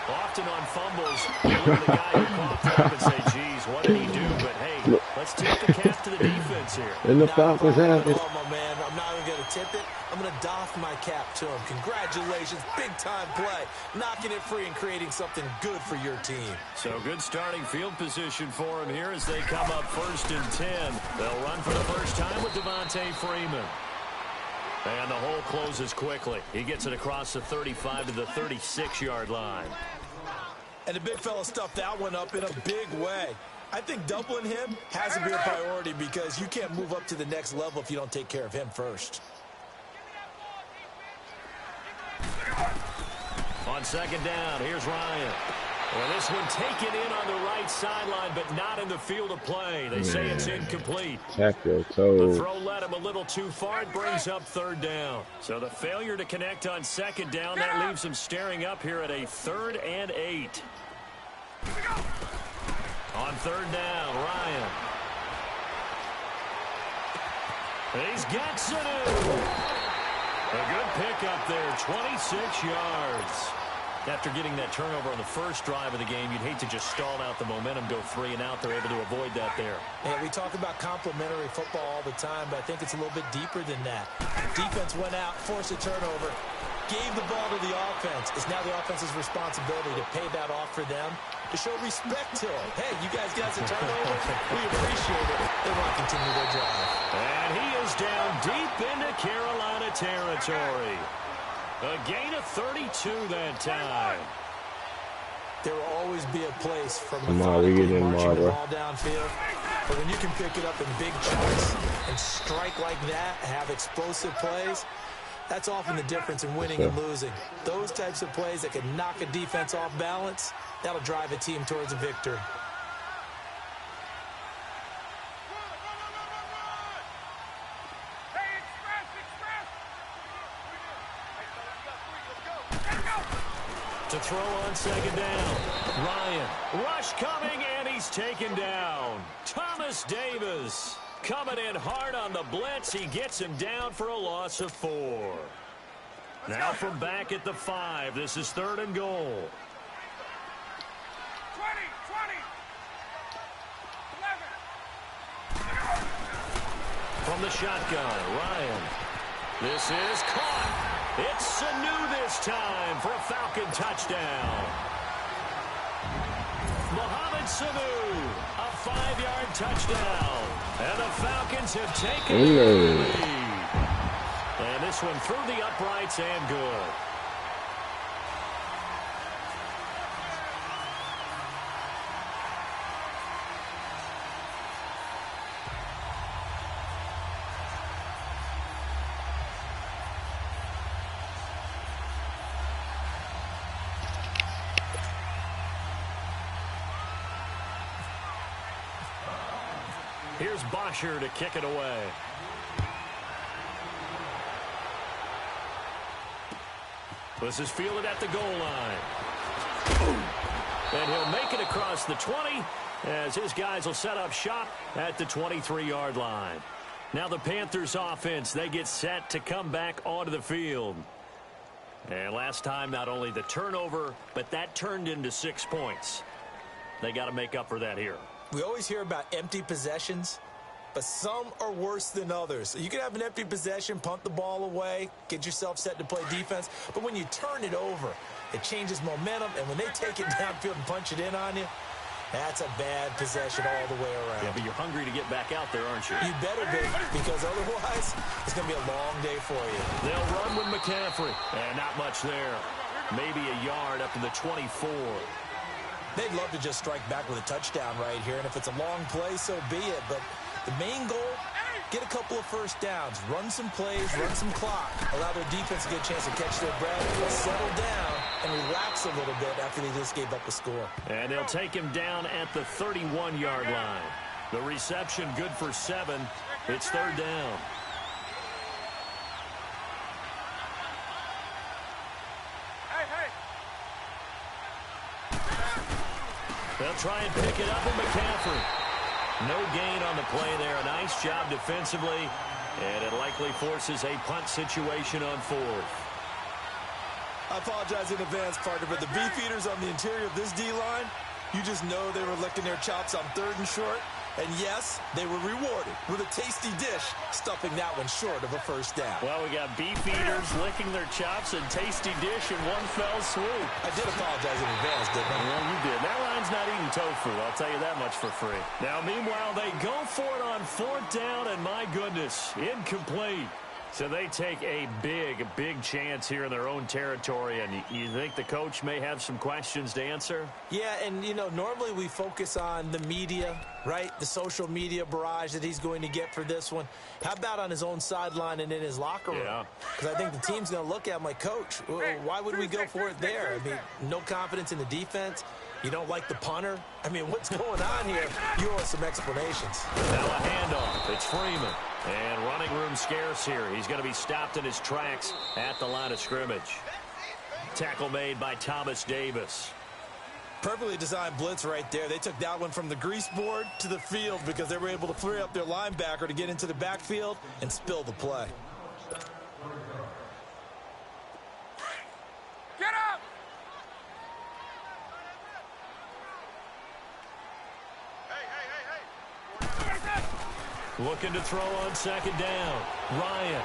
Often on fumbles, you look at the guy who popped up and say, geez, what did he do? But, hey, let's tip the cap to the defense here. And the Falcons have it. Man, I'm not even going to tip it. I'm going to doff my cap to him. Congratulations. Big-time play. Knocking it free and creating something good for your team. So good starting field position for him here as they come up 1st and 10. They'll run for the first time with Devontae Freeman. And the hole closes quickly. He gets it across the 35 to the 36-yard line. And the big fella stuffed that one up in a big way. I think doubling him has to be a priority because you can't move up to the next level if you don't take care of him first. On 2nd down, here's Ryan. Well, this one taken in on the right sideline, but not in the field of play. They say it's incomplete. Tap your toe. The throw led him a little too far. It brings up 3rd down. So the failure to connect on 2nd down, that leaves him staring up here at a 3rd and 8. On 3rd down, Ryan. And he's got Sanu. A good pickup there, 26 yards. After getting that turnover on the first drive of the game, you'd hate to just stall out the momentum, go 3 and out. They're able to avoid that there. Yeah, we talk about complementary football all the time, but I think it's a little bit deeper than that. Defense went out, forced a turnover, gave the ball to the offense. It's now the offense's responsibility to pay that off for them, to show respect to them. Hey, you guys got some turnover? We appreciate it. They want to continue their drive. And he is down deep into Carolina territory. A gain of 32 that time. There will always be a place for Reed methodically and marching the Marva. ball downfield. But when you can pick it up in big chunks and strike like that, have explosive plays, that's often the difference in winning and losing. Those types of plays that can knock a defense off balance, that'll drive a team towards a victory. To throw on second down. Ryan. Rush coming, and he's taken down. Thomas Davis coming in hard on the blitz. He gets him down for a loss of 4. Now from back at the 5. This is 3rd and goal. 20, 11. From the shotgun, Ryan. This is caught. It's Sanu this time for a Falcon touchdown. Mohamed Sanu, a 5-yard touchdown. And the Falcons have taken the lead. And this one through the uprights and good. Here's Bosher to kick it away. This is fielded at the goal line. And he'll make it across the 20 as his guys will set up shop at the 23-yard line. Now the Panthers offense, they get set to come back onto the field. And last time, not only the turnover, but that turned into 6 points. They got to make up for that here. We always hear about empty possessions, but some are worse than others. You can have an empty possession, punt the ball away, get yourself set to play defense, but when you turn it over, it changes momentum, and when they take it downfield and punch it in on you, that's a bad possession all the way around. Yeah, but you're hungry to get back out there, aren't you? You better be, because otherwise, it's going to be a long day for you. They'll run with McCaffrey, and not much there. Maybe a yard up to the 24. They'd love to just strike back with a touchdown right here, and if it's a long play, so be it. But the main goal, get a couple of first downs, run some plays, run some clock, allow their defense to get a chance to catch their breath, settle down, and relax a little bit after they just gave up a score. And they'll take him down at the 31-yard line. The reception good for 7. It's 3rd down. They'll try and pick it up with McCaffrey. No gain on the play there. A nice job defensively. And it likely forces a punt situation on 4th. I apologize in advance, partner, but the beefeaters on the interior of this D-line, you just know they were licking their chops on 3rd and short. And yes, they were rewarded with a tasty dish, stuffing that one short of a first down. Well, we got beef eaters licking their chops and tasty dish in one fell swoop. I did apologize in advance, didn't I? Well, you did. That line's not eating tofu, I'll tell you that much for free. Now, meanwhile, they go for it on 4th down, and my goodness, incomplete. So they take a big chance here in their own territory, and you think the coach may have some questions to answer? Yeah, and, you know, normally we focus on the media, right? The social media barrage that he's going to get for this one. How about on his own sideline and in his locker room? Yeah. Because I think the team's going to look at him like, Coach, why would we go for it there? I mean, no confidence in the defense. You don't like the punter? I mean, what's going on here? You owe us some explanations. Now a handoff. It's Freeman. And running room scarce here. He's going to be stopped in his tracks at the line of scrimmage. Tackle made by Thomas Davis. Perfectly designed blitz right there. They took that one from the grease board to the field because they were able to free up their linebacker to get into the backfield and spill the play. Get up! Looking to throw on 2nd down. Ryan.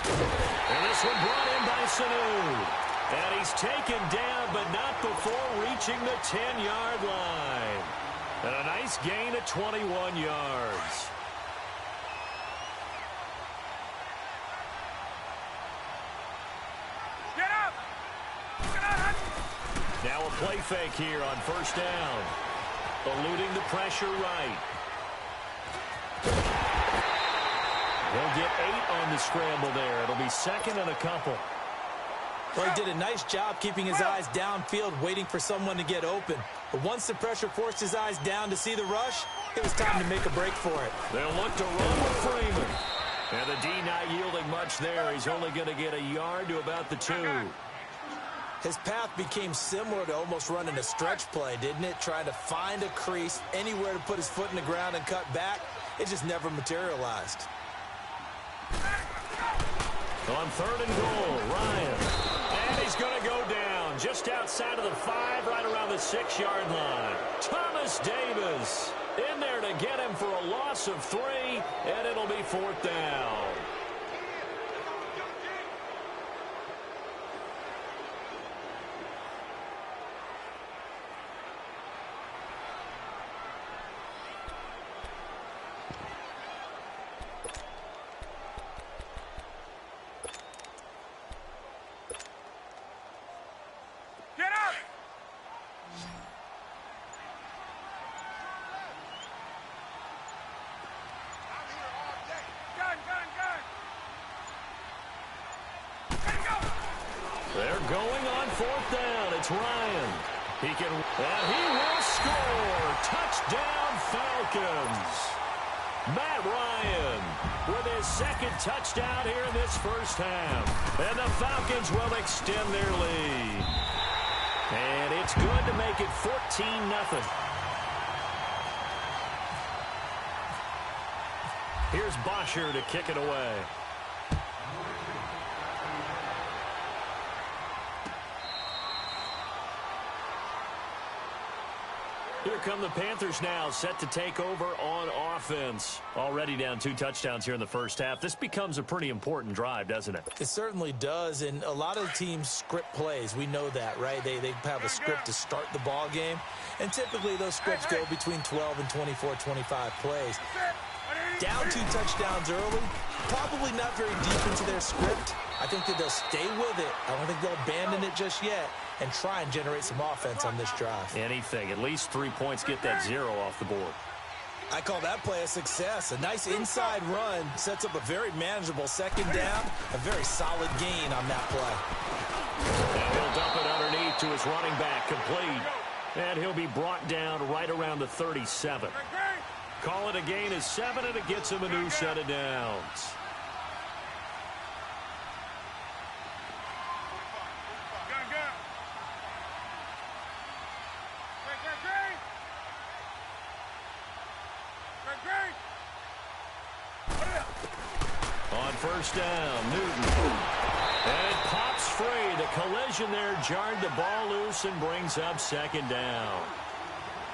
And this one brought in by Sanu. And he's taken down, but not before reaching the 10-yard line. And a nice gain of 21 yards. Get up! play fake here on first down. Eluding the pressure right. He'll get 8 on the scramble there. It'll be second and a couple. Well, he did a nice job keeping his eyes downfield, waiting for someone to get open. But once the pressure forced his eyes down to see the rush, it was time to make a break for it. They'll look to run with Freeman. And the D not yielding much there. He's only going to get a yard to about the 2. His path became similar to almost running a stretch play, didn't it? Trying to find a crease, anywhere to put his foot in the ground and cut back. It just never materialized. On 3rd and goal, Ryan. And he's going to go down just outside of the 5, right around the 6-yard line. Thomas Davis in there to get him for a loss of 3, and it'll be 4th down. They're going on 4th down. It's Ryan. He can, and he will score. Touchdown, Falcons. Matt Ryan with his 2nd touchdown here in this first half. And the Falcons will extend their lead. And it's good to make it 14-0. Here's Bosher to kick it away. Here come the Panthers now, set to take over on offense. Already down 2 touchdowns here in the first half. This becomes a pretty important drive, doesn't it? It certainly does, and a lot of teams script plays. We know that, right? They have a script to start the ball game, and typically those scripts go between 12 and 24, 25 plays. Down 2 touchdowns early, probably not very deep into their script. I think that they'll stay with it. I don't think they'll abandon it just yet and try and generate some offense on this drive. Anything. At least 3 points, get that 0 off the board. I call that play a success. A nice inside run sets up a very manageable 2nd down. A very solid gain on that play. And he'll dump it underneath to his running back, complete. And he'll be brought down right around the 37. Call it a gain of 7, and it gets him a new set of downs. On first down, Newton. And it pops free. The collision there jarred the ball loose and brings up 2nd down.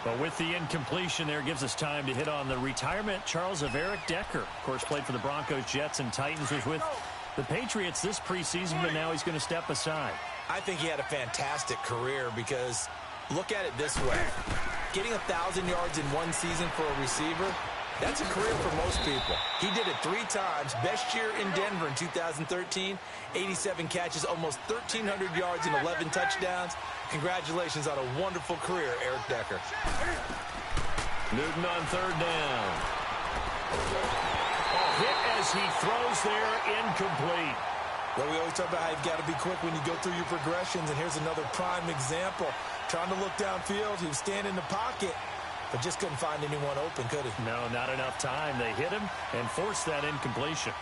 But with the incompletion there, gives us time to hit on the retirement, Charles, of Eric Decker. Of course, played for the Broncos, Jets, and Titans. Was with the Patriots this preseason, but now he's going to step aside. I think he had a fantastic career because look at it this way. Getting 1,000 yards in one season for a receiver, that's a career for most people. He did it 3 times. Best year in Denver in 2013, 87 catches, almost 1,300 yards and 11 touchdowns. Congratulations on a wonderful career, Eric Decker. Newton on 3rd down. A hit as he throws there, incomplete. Well, we always talk about how you've got to be quick when you go through your progressions, and here's another prime example. Trying to look downfield, he was standing in the pocket, but just couldn't find anyone open, could he? No, not enough time. They hit him and forced that incompletion.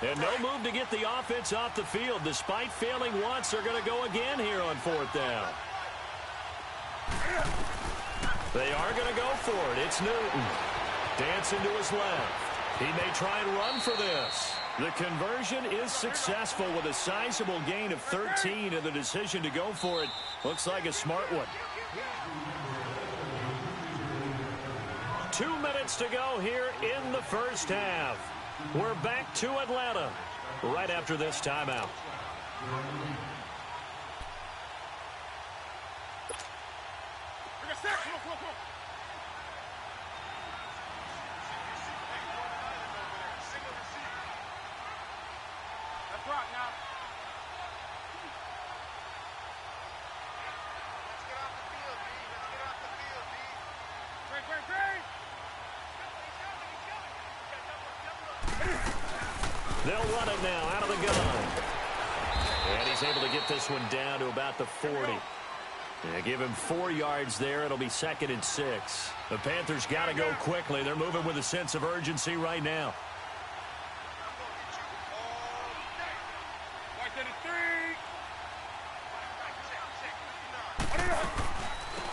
And no move to get the offense off the field. Despite failing once, they're going to go again here on 4th down. They are going to go for it. It's Newton. Dancing to his left. He may try and run for this. The conversion is successful with a sizable gain of 13, and the decision to go for it looks like a smart one. 2 minutes to go here in the first half. We're back to Atlanta right after this timeout. Let's rock now. Let's get off the field, D. Let's get off the field, D. Green. They'll run it now out of the gun. And he's able to get this one down to about the 40. Yeah, give him 4 yards there. It'll be 2nd and 6. The Panthers got to go quickly. They're moving with a sense of urgency right now.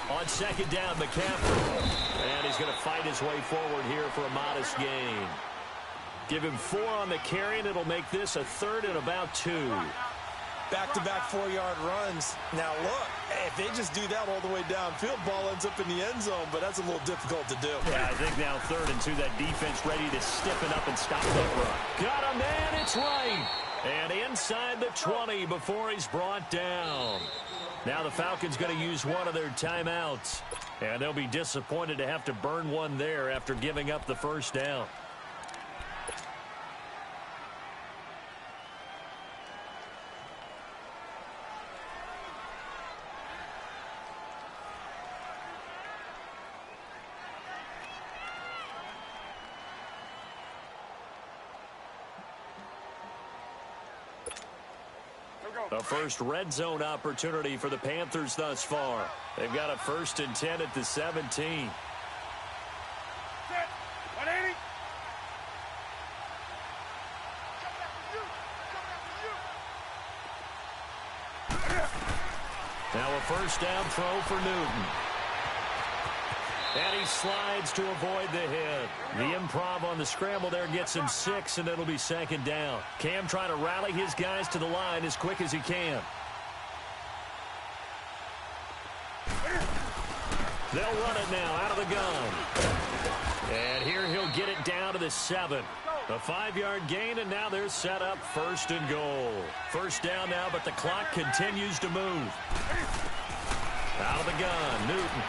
On 2nd down, McCaffrey. And he's going to fight his way forward here for a modest gain. Give him 4 on the carry, and it'll make this a 3rd and about 2. Back-to-back 4-yard runs. Now, look, if they just do that all the way downfield, ball ends up in the end zone, but that's a little difficult to do. Yeah, I think now 3rd and 2, that defense ready to stiffen up and stop that run. Got him, man, it's right. And inside the 20 before he's brought down. Now the Falcons going to use one of their timeouts. And they'll be disappointed to have to burn one there after giving up the first down. A first red zone opportunity for the Panthers thus far. They've got a 1st and 10 at the 17. Set. 180. Now a first down throw for Newton. And he slides to avoid the hit. The improv on the scramble there gets him 6, and it'll be 2nd down. Cam trying to rally his guys to the line as quick as he can. They'll run it now out of the gun. And here he'll get it down to the 7. A 5-yard gain, and now they're set up 1st and goal. First down now, but the clock continues to move. Out of the gun, Newton.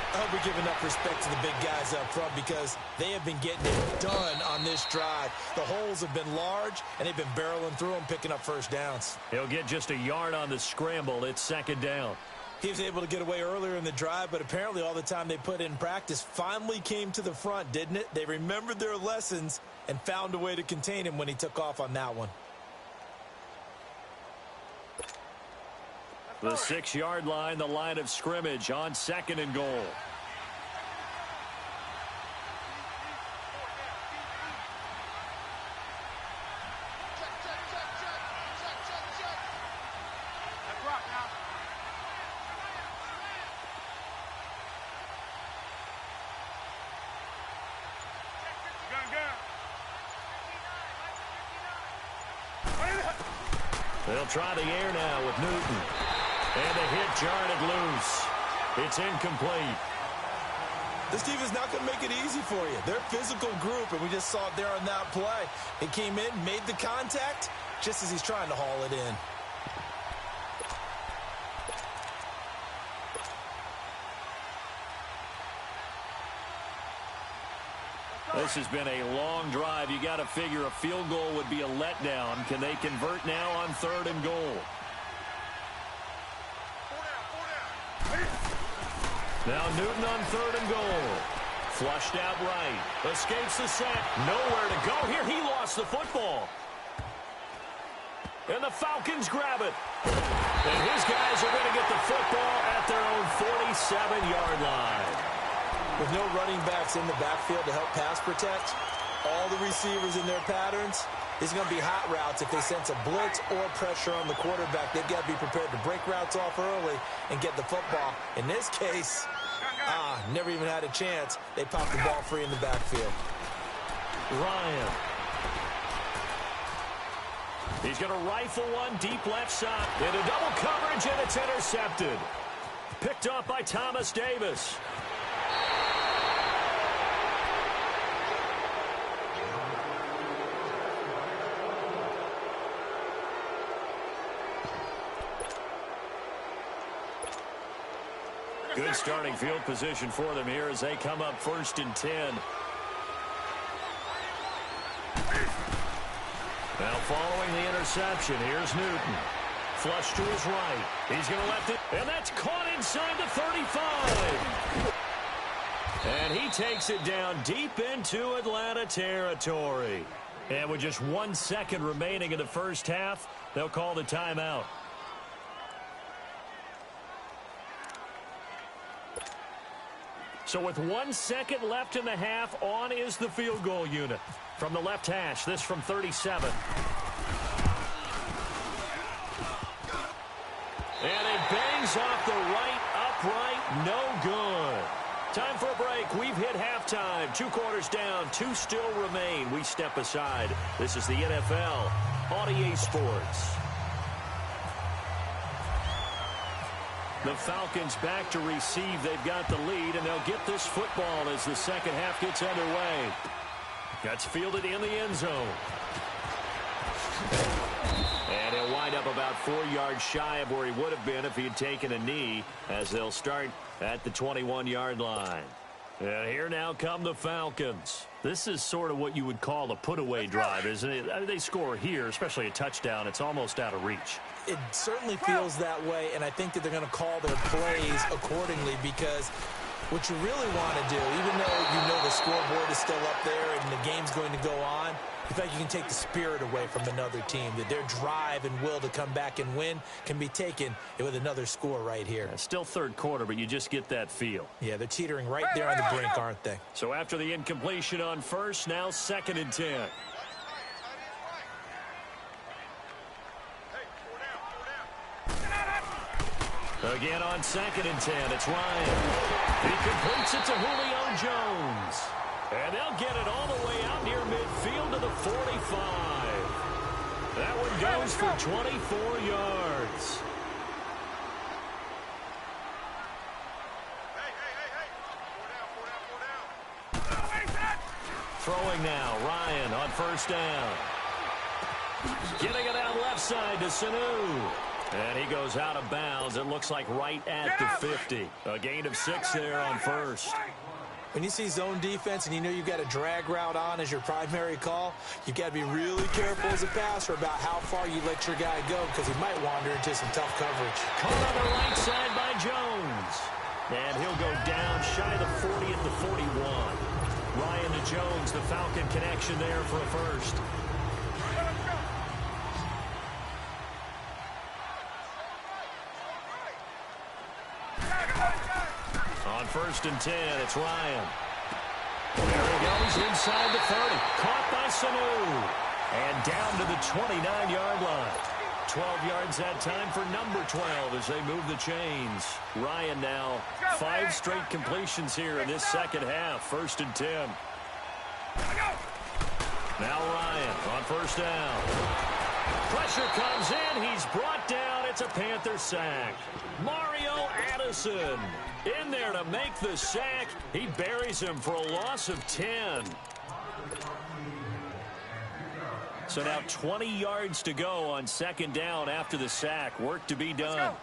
I hope we give enough respect to the big guys up front because they have been getting it done on this drive. The holes have been large, and they've been barreling through them, picking up first downs. He'll get just a yard on the scramble. It's 2nd down. He was able to get away earlier in the drive, but apparently all the time they put in practice finally came to the front, didn't it? They remembered their lessons and found a way to contain him when he took off on that one. The 6-yard line, the line of scrimmage on 2nd and goal. Let's rock now. They'll try the air now with Newton. And the hit jarred it loose. It's incomplete. This team is not going to make it easy for you. They're a physical group, and we just saw it there on that play. It came in, made the contact, just as he's trying to haul it in. This has been a long drive. You got to figure a field goal would be a letdown. Can they convert now on 3rd and goal? Now Newton on 3rd and goal. Flushed out right. Escapes the sack. Nowhere to go here. He lost the football. And the Falcons grab it. And his guys are going to get the football at their own 47-yard line. With no running backs in the backfield to help pass protect, all the receivers in their patterns, it's going to be hot routes if they sense a blitz or pressure on the quarterback. They've got to be prepared to break routes off early and get the football. In this case, never even had a chance. They popped the ball free in the backfield. Ryan. He's going to rifle one deep left side. Into double coverage, and it's intercepted. Picked up by Thomas Davis. Good starting field position for them here as they come up 1st and 10. Now following the interception, here's Newton. Flush to his right. He's going to left it, and that's caught inside the 35. And he takes it down deep into Atlanta territory. And with just 1 second remaining in the first half, they'll call the timeout. So with 1 second left in the half, on is the field goal unit. From the left hash, this from 37. And it bangs off the right upright, no good. Time for a break. We've hit halftime. 2 quarters down, 2 still remain. We step aside. This is the NFL on EA Sports. The Falcons back to receive. They've got the lead, and they'll get this football as the second half gets underway. That's fielded in the end zone. And he'll wind up about 4 yards shy of where he would have been if he had taken a knee, as they'll start at the 21-yard line. And here now come the Falcons. This is sort of what you would call a put-away drive, isn't it? I mean, they score here, especially a touchdown. It's almost out of reach. It certainly feels that way, and I think that they're going to call their plays accordingly, because what you really want to do, even though you know the scoreboard is still up there and the game's going to go on, in fact, you can take the spirit away from another team, that their drive and will to come back and win can be taken with another score right here. Yeah, still third quarter, but you just get that feel. Yeah, they're teetering right there on the brink, aren't they? So after the incompletion on first, now 2nd and 10. Again on 2nd and 10, it's Ryan. He completes it to Julio Jones. And they'll get it all the way out near midfield to the 45. That one goes for 24 yards. Throwing now, Ryan on first down. Getting it out left side to Sanu. And he goes out of bounds. It looks like right at the 50. A gain of 6 there on first. When you see zone defense and you know you've got a drag route on as your primary call, you've got to be really careful as a passer about how far you let your guy go, because he might wander into some tough coverage. Caught on the right side by Jones. And he'll go down shy of the 40 at the 41. Ryan to Jones, the Falcon connection there for a first. On 1st and 10, it's Ryan. There he goes inside the 30. Caught by Sanu. And down to the 29-yard line. 12 yards that time for number 12 as they move the chains. Ryan now 5 straight completions here in this second half. 1st and 10. Now Ryan on first down. Pressure comes in. He's brought down. It's a Panther sack. Mario Addison in there to make the sack. He buries him for a loss of 10. So now 20 yards to go on 2nd down after the sack. Work to be done.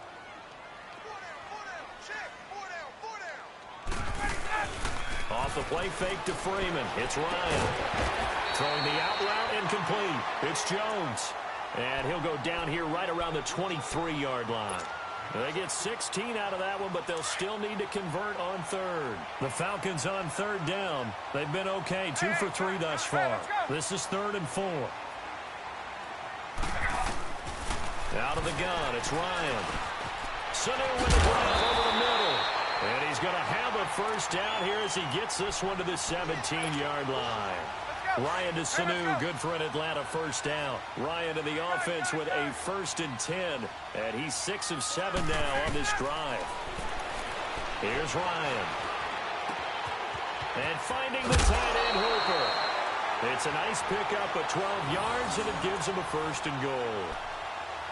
Off the play fake to Freeman. It's Ryan. Throwing the out route incomplete. It's Jones. And he'll go down here right around the 23-yard line. They get 16 out of that one, but they'll still need to convert on 3rd. The Falcons on 3rd down. They've been okay, 2 for 3 thus far. This is 3rd and 4. Out of the gun, it's Ryan. Sanu with the grab over the middle. And he's going to have a first down here as he gets this one to the 17-yard line. Ryan to Sanu, good for an Atlanta first down. Ryan to the offense with a 1st and 10. And he's 6 of 7 now on this drive. Here's Ryan. And finding the tight end Hooper. It's a nice pickup of 12 yards, and it gives him a 1st and goal.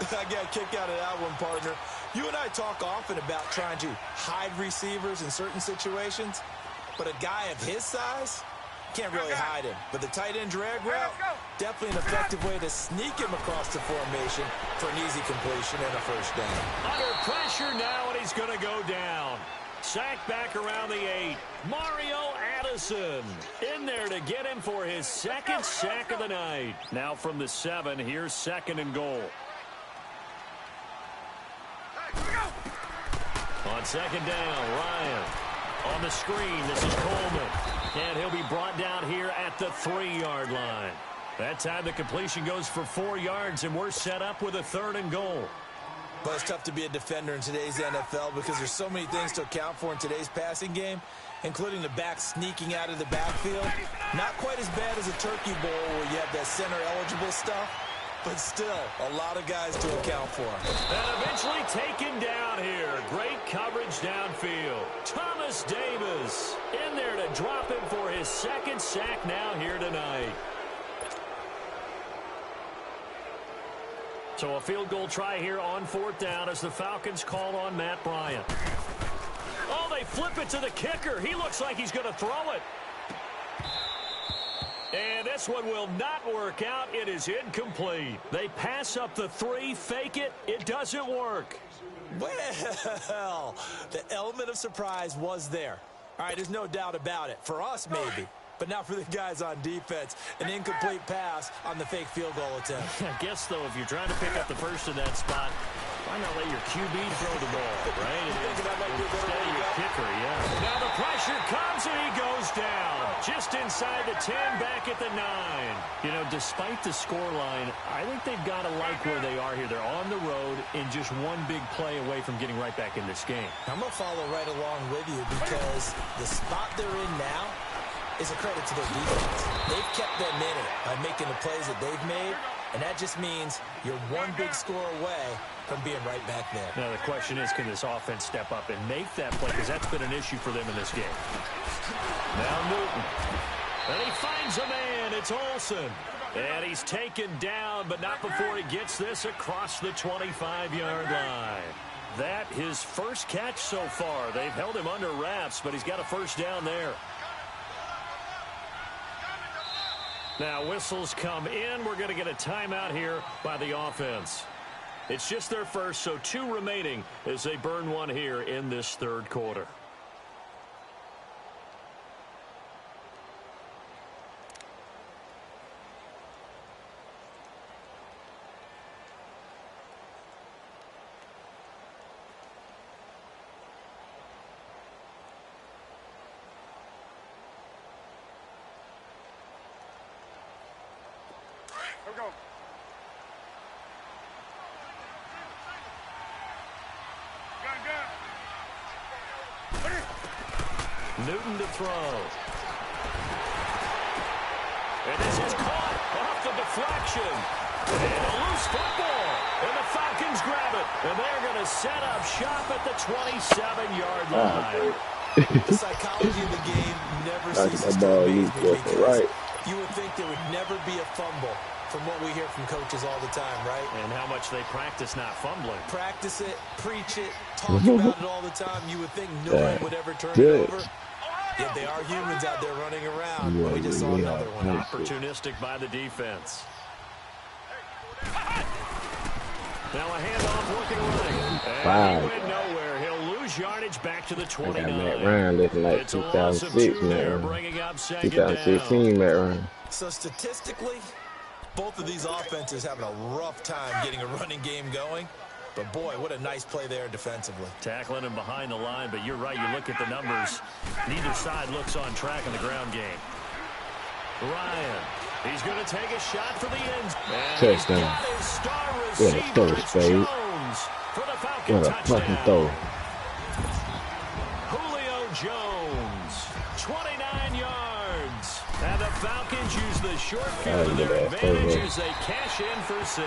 I got a kick out of that one, partner. You and I talk often about trying to hide receivers in certain situations, but a guy of his size can't really hide him. But the tight end drag route, definitely an effective way to sneak him across the formation for an easy completion and a first down. Under pressure now, and he's going to go down. Sack back around the 8. Mario Addison in there to get him for his second sack of the night. Now from the 7, here's 2nd and goal. On 2nd down, Ryan. On the screen, this is Coleman. And he'll be brought down here at the 3-yard line. That time the completion goes for 4 yards, and we're set up with a 3rd and goal. But it's tough to be a defender in today's NFL because there's so many things to account for in today's passing game, including the back sneaking out of the backfield. Not quite as bad as a turkey bowl where you have that center-eligible stuff, but still a lot of guys to account for. And eventually taken down here. Great coverage downfield. Thomas Davis in there to drop him for his 2nd sack now here tonight. So a field goal try here on 4th down as the Falcons call on Matt Bryant. Oh, they flip it to the kicker. He looks like he's going to throw it. And this one will not work out. It is incomplete. They pass up the 3, fake it. It doesn't work. Well, the element of surprise was there. All right, there's no doubt about it. For us, maybe. But not for the guys on defense. An incomplete pass on the fake field goal attempt. I guess, though, if you're trying to pick up the first in that spot, why not let your QB throw the ball, right? Instead of your kicker, yeah. Now the pressure comes and he goes down. Just inside the 10, back at the 9. You know, despite the scoreline, I think they've got to like where they are here. They're on the road and just one big play away from getting right back in this game. I'm going to follow right along with you because the spot they're in now is a credit to their defense. They've kept them in it by making the plays that they've made, and that just means you're one big score away from being right back there. Now the question is, can this offense step up and make that play, because that's been an issue for them in this game. Now Newton. And he finds a man. It's Olsen. And he's taken down, but not before he gets this across the 25-yard line. That his first catch so far. They've held him under wraps, but he's got a first down there. Now whistles come in. We're going to get a timeout here by the offense. It's just their first, so 2 remaining as they burn one here in this 3rd quarter. Here we go. Newton to throw. And this is caught off the deflection. And a loose football. And the Falcons grab it. And they're going to set up shop at the 27-yard line. The psychology of the game never ceases to amaze me because you would think there would never be a fumble from what we hear from coaches all the time, right? And how much they practice not fumbling. Practice it, preach it, talk about it all the time. You would think no one would ever turn it over. Yet they are humans out there running around. We just saw another one. Opportunistic by the defense. Now a handoff looking right. And he went nowhere. He'll lose yardage back to the 29. I got Matt Ryan looking like 2006 Matt Ryan. 2016 Matt Ryan. So statistically, both of these offenses having a rough time getting a running game going. But, boy, what a nice play there defensively. Tackling him behind the line, but you're right. You look at the numbers. Neither side looks on track in the ground game. Ryan, he's going to take a shot for the end. Touchdown. What a throw, Spade. What a fucking throw. Julio Jones, 29 yards. And the Falcons use the short field to their advantage as they cash in for 6.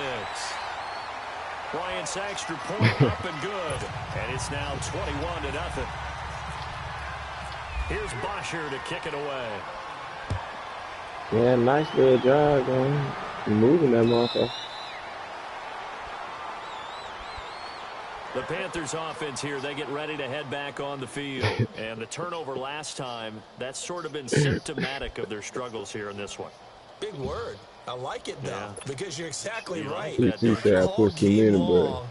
Bryant's extra point up and good. And it's now 21-0. Here's Bosher to kick it away. Yeah, nice little drive, man. You're moving that motherfucker. The Panthers offense here, they get ready to head back on the field. And the turnover last time, that's sort of been symptomatic of their struggles here in this one. Big word. I like it, though, because you're exactly right. You said I put you in, bro.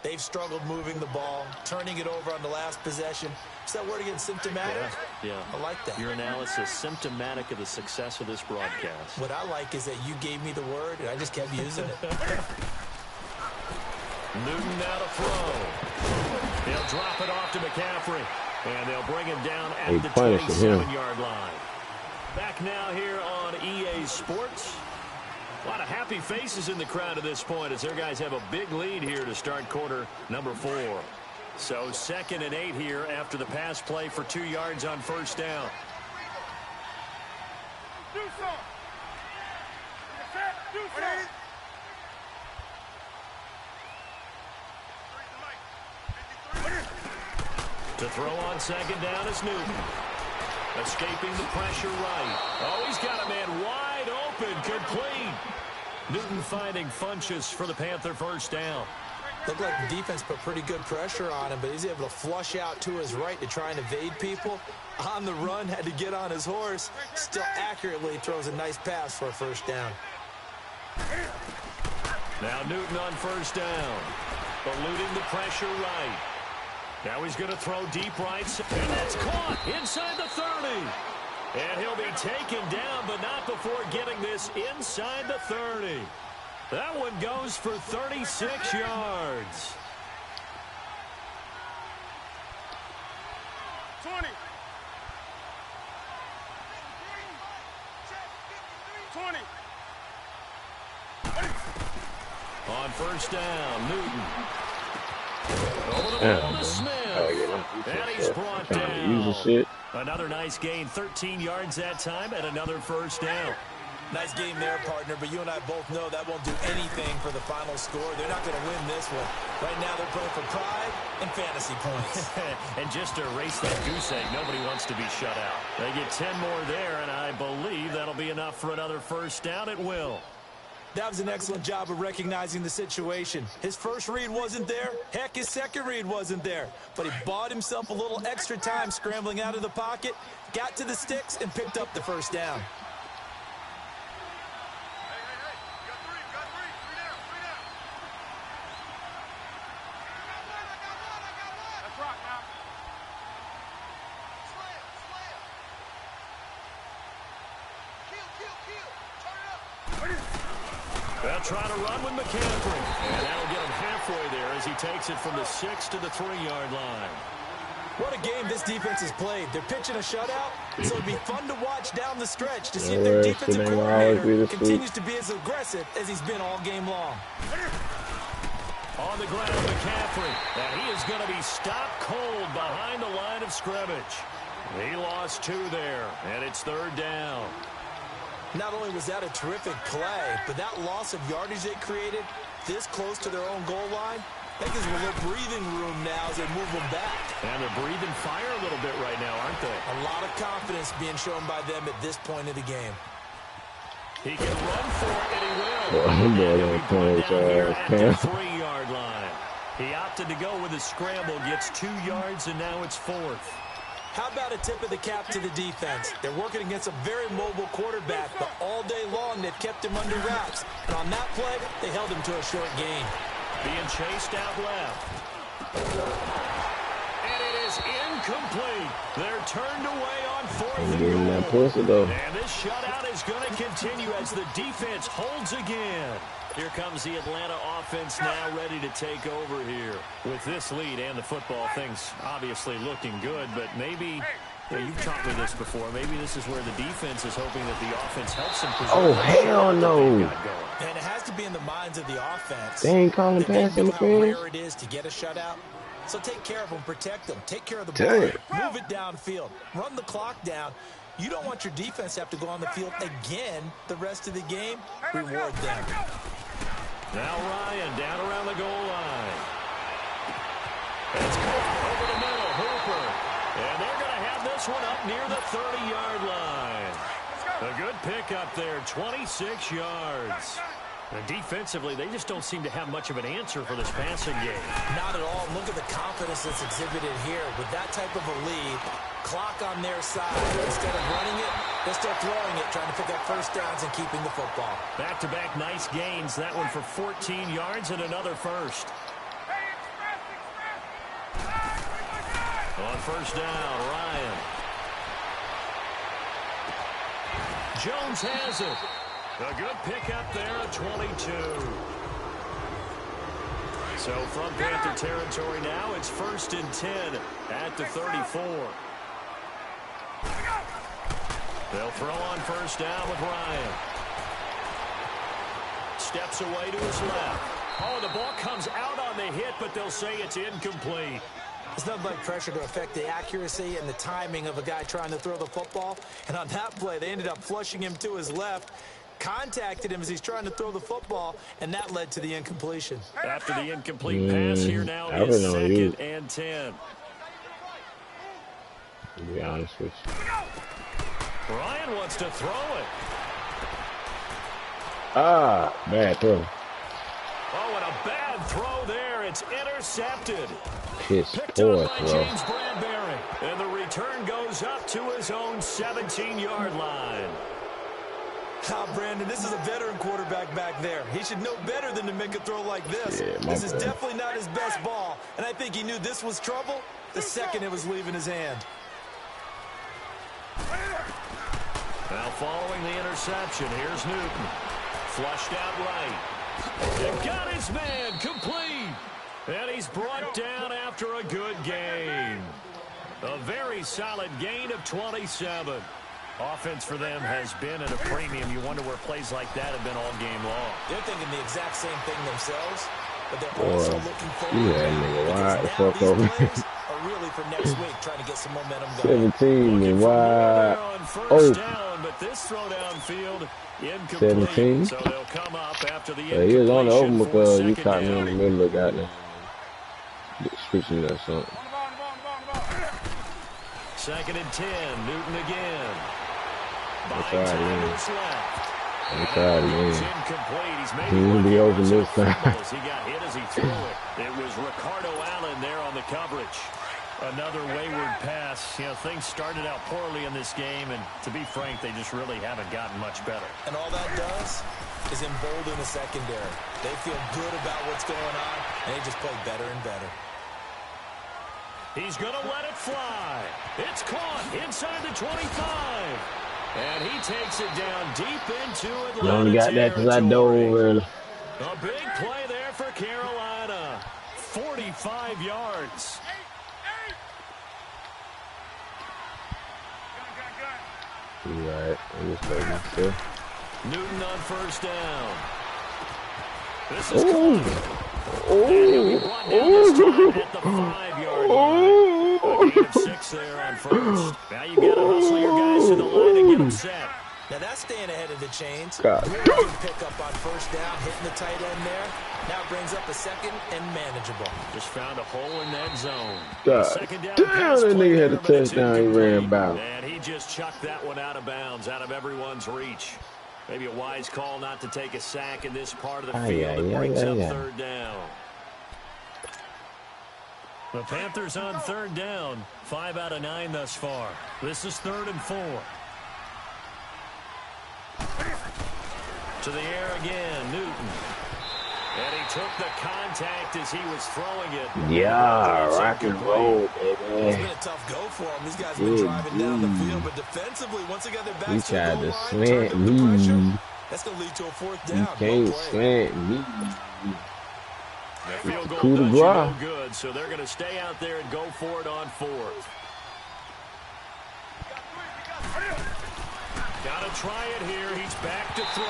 They've struggled moving the ball, turning it over on the last possession. Is that word again, symptomatic? Yeah. I like that. Your analysis, symptomatic of the success of this broadcast. What I like is that you gave me the word, and I just kept using it. Newton now to throw. They'll drop it off to McCaffrey. And they'll bring him down at the 27-yard line. Back now here on EA Sports. A lot of happy faces in the crowd at this point as their guys have a big lead here to start quarter number 4. So 2nd and 8 here after the pass play for 2 yards on first down. Do something. Do something. To throw on 2nd down is Newton. Escaping the pressure right. Oh, he's got a man wide open, complete. Newton finding Funchess for the Panther first down. Looked like the defense put pretty good pressure on him, but he's able to flush out to his right to try and evade people. On the run, had to get on his horse. Still accurately throws a nice pass for a first down. Now Newton on first down. Eluding the pressure right. Now he's going to throw deep right, and that's caught inside the 30. And he'll be taken down, but not before getting this inside the 30. That one goes for 36 yards. 20. 20. On first down, Newton. Over the ball to Smith. And he's brought down. Another nice gain, 13 yards that time, and another first down. Nice game there, partner, but you and I both know that won't do anything for the final score. They're not going to win this one. Right now they're playing for pride and fantasy points. And just to erase that goose egg, nobody wants to be shut out. They get 10 more there, and I believe that'll be enough for another first down. It will. That was an excellent job of recognizing the situation. His first read wasn't there. Heck, his second read wasn't there. But he bought himself a little extra time scrambling out of the pocket, got to the sticks, and picked up the first down. They'll try to run with McCaffrey. And that'll get him halfway there as he takes it from the 6 to the 3-yard line. What a game this defense has played. They're pitching a shutout, so it'd be fun to watch down the stretch to see if their defensive coordinator continues to be as aggressive as he's been all game long. On the ground, McCaffrey. And he is going to be stopped cold behind the line of scrimmage. He lost 2 there, and it's 3rd down. Not only was that a terrific play, but that loss of yardage they created this close to their own goal line, that gives them a little breathing room now as they move them back. And they're breathing fire a little bit right now, aren't they? A lot of confidence being shown by them at this point of the game. He can run for it, and he will. And he'll be brought down here at the 3-yard line. He opted to go with a scramble, gets 2 yards, and now it's 4th. How about a tip of the cap to the defense? They're working against a very mobile quarterback, but all day long they've kept him under wraps. And on that play, they held him to a short gain. Being chased out left. And it is incomplete. They're turned away on 4th and goal. And this shutout is going to continue as the defense holds again. Here comes the Atlanta offense now ready to take over here. With this lead and the football, things obviously looking good, but maybe, you've taught me this before, maybe this is where the defense is hoping that the offense helps them. Oh, hell no. And it has to be in the minds of the offense. They ain't calling pass interference. How rare it is to get a shutout. So take care of them, protect them, take care of the ball, move it downfield, run the clock down. You don't want your defense to have to go on the field again the rest of the game. Reward them. Now Ryan down around the goal line. It's caught over the middle, Hooper. And they're going to have this one up near the 30-yard line. A good pickup there, 26 yards. And defensively, they just don't seem to have much of an answer for this passing game. Not at all. Look at the confidence that's exhibited here. With that type of a lead, clock on their side. Instead of running it, they're still throwing it, trying to pick up first downs and keeping the football. Back-to-back nice gains. That one for 14 yards and another first. On first down, Ryan. Jones has it. A good pickup there at 22. So from Panther territory now, it's 1st and 10 at the 34. They'll throw on first down with Ryan. Steps away to his left. Oh, the ball comes out on the hit, but they'll say it's incomplete. It's nothing like pressure to affect the accuracy and the timing of a guy trying to throw the football. And on that play, they ended up flushing him to his left, contacted him as he's trying to throw the football, and that led to the incompletion. After the incomplete pass, here now is 2nd and 10. To be honest with you. Ryan wants to throw it. Ah, bad throw. Oh, and a bad throw there. It's intercepted. Piss Picked poor up by throw. James Bradbury. And the return goes up to his own 17-yard line. Brandon, this is a veteran quarterback back there. He should know better than to make a throw like this. Yeah, this is definitely not his best ball. And I think he knew this was trouble the second it was leaving his hand. Now following the interception, here's Newton. Flushed out right. And got his man complete. And he's brought down after a good game. A very solid gain of 27. Offense for them has been at a premium. You wonder where plays like that have been all game long. They're thinking the exact same thing themselves, but they're also looking forward to nigga, wide the now fuck these over. players are really for next week trying to get some momentum going. 17 and wide. On first Oh, down, but this throw downfield incomplete. 17. So they'll come up after the He was on the open incompletion because for you second caught me in down. the middle of goddamn switching or something. 2nd and 10, Newton again. That's By all right, time man. is left. That's all right, It's man. incomplete. He's made He will be open this time. He got hit as he threw it. It was Ricardo Allen there on the coverage. Another wayward pass. You know, things started out poorly in this game, and to be frank, they just really haven't gotten much better. And all that does is embolden the secondary. They feel good about what's going on, and they just play better and better. He's going to let it fly. It's caught inside the 25. And he takes it down deep into Atlanta. You only got that because I dove over. A big play there for Carolina. 45 yards. You right. I'm just waiting still. Newton on first down. This is Ooh. And he'll be brought down this time at the 5-yard line. A gain of 6 there on first. Now you've got to hustle your guys to the line and get them set. Now that's staying ahead of the chains. God. Really good pickup on first down, hitting the tight end there. Now brings up a 2nd and manageable. Just found a hole in that zone. God Second down damn, pass that play nigga had a there, but it's touchdown he ran incomplete. about. And he just chucked that one out of bounds, out of everyone's reach. Maybe a wise call not to take a sack in this part of the field. It brings up 3rd down. The Panthers on 3rd down. 5 out of 9 thus far. This is 3rd and 4. To the air again, Newton. And he took the contact as he was throwing it. Yeah, rock and roll, It's baby. been a tough go for him. These guys have been driving down the field, but defensively, once they got their He backs to the tried goal to line, slant turned up the pressure, me. that's going to lead to a 4th You down. can't Well played. slant me. The field goal Coup de does you grace. no good, so they're going to stay out there and go for it on 4th. Got to try it here. He's back to throw.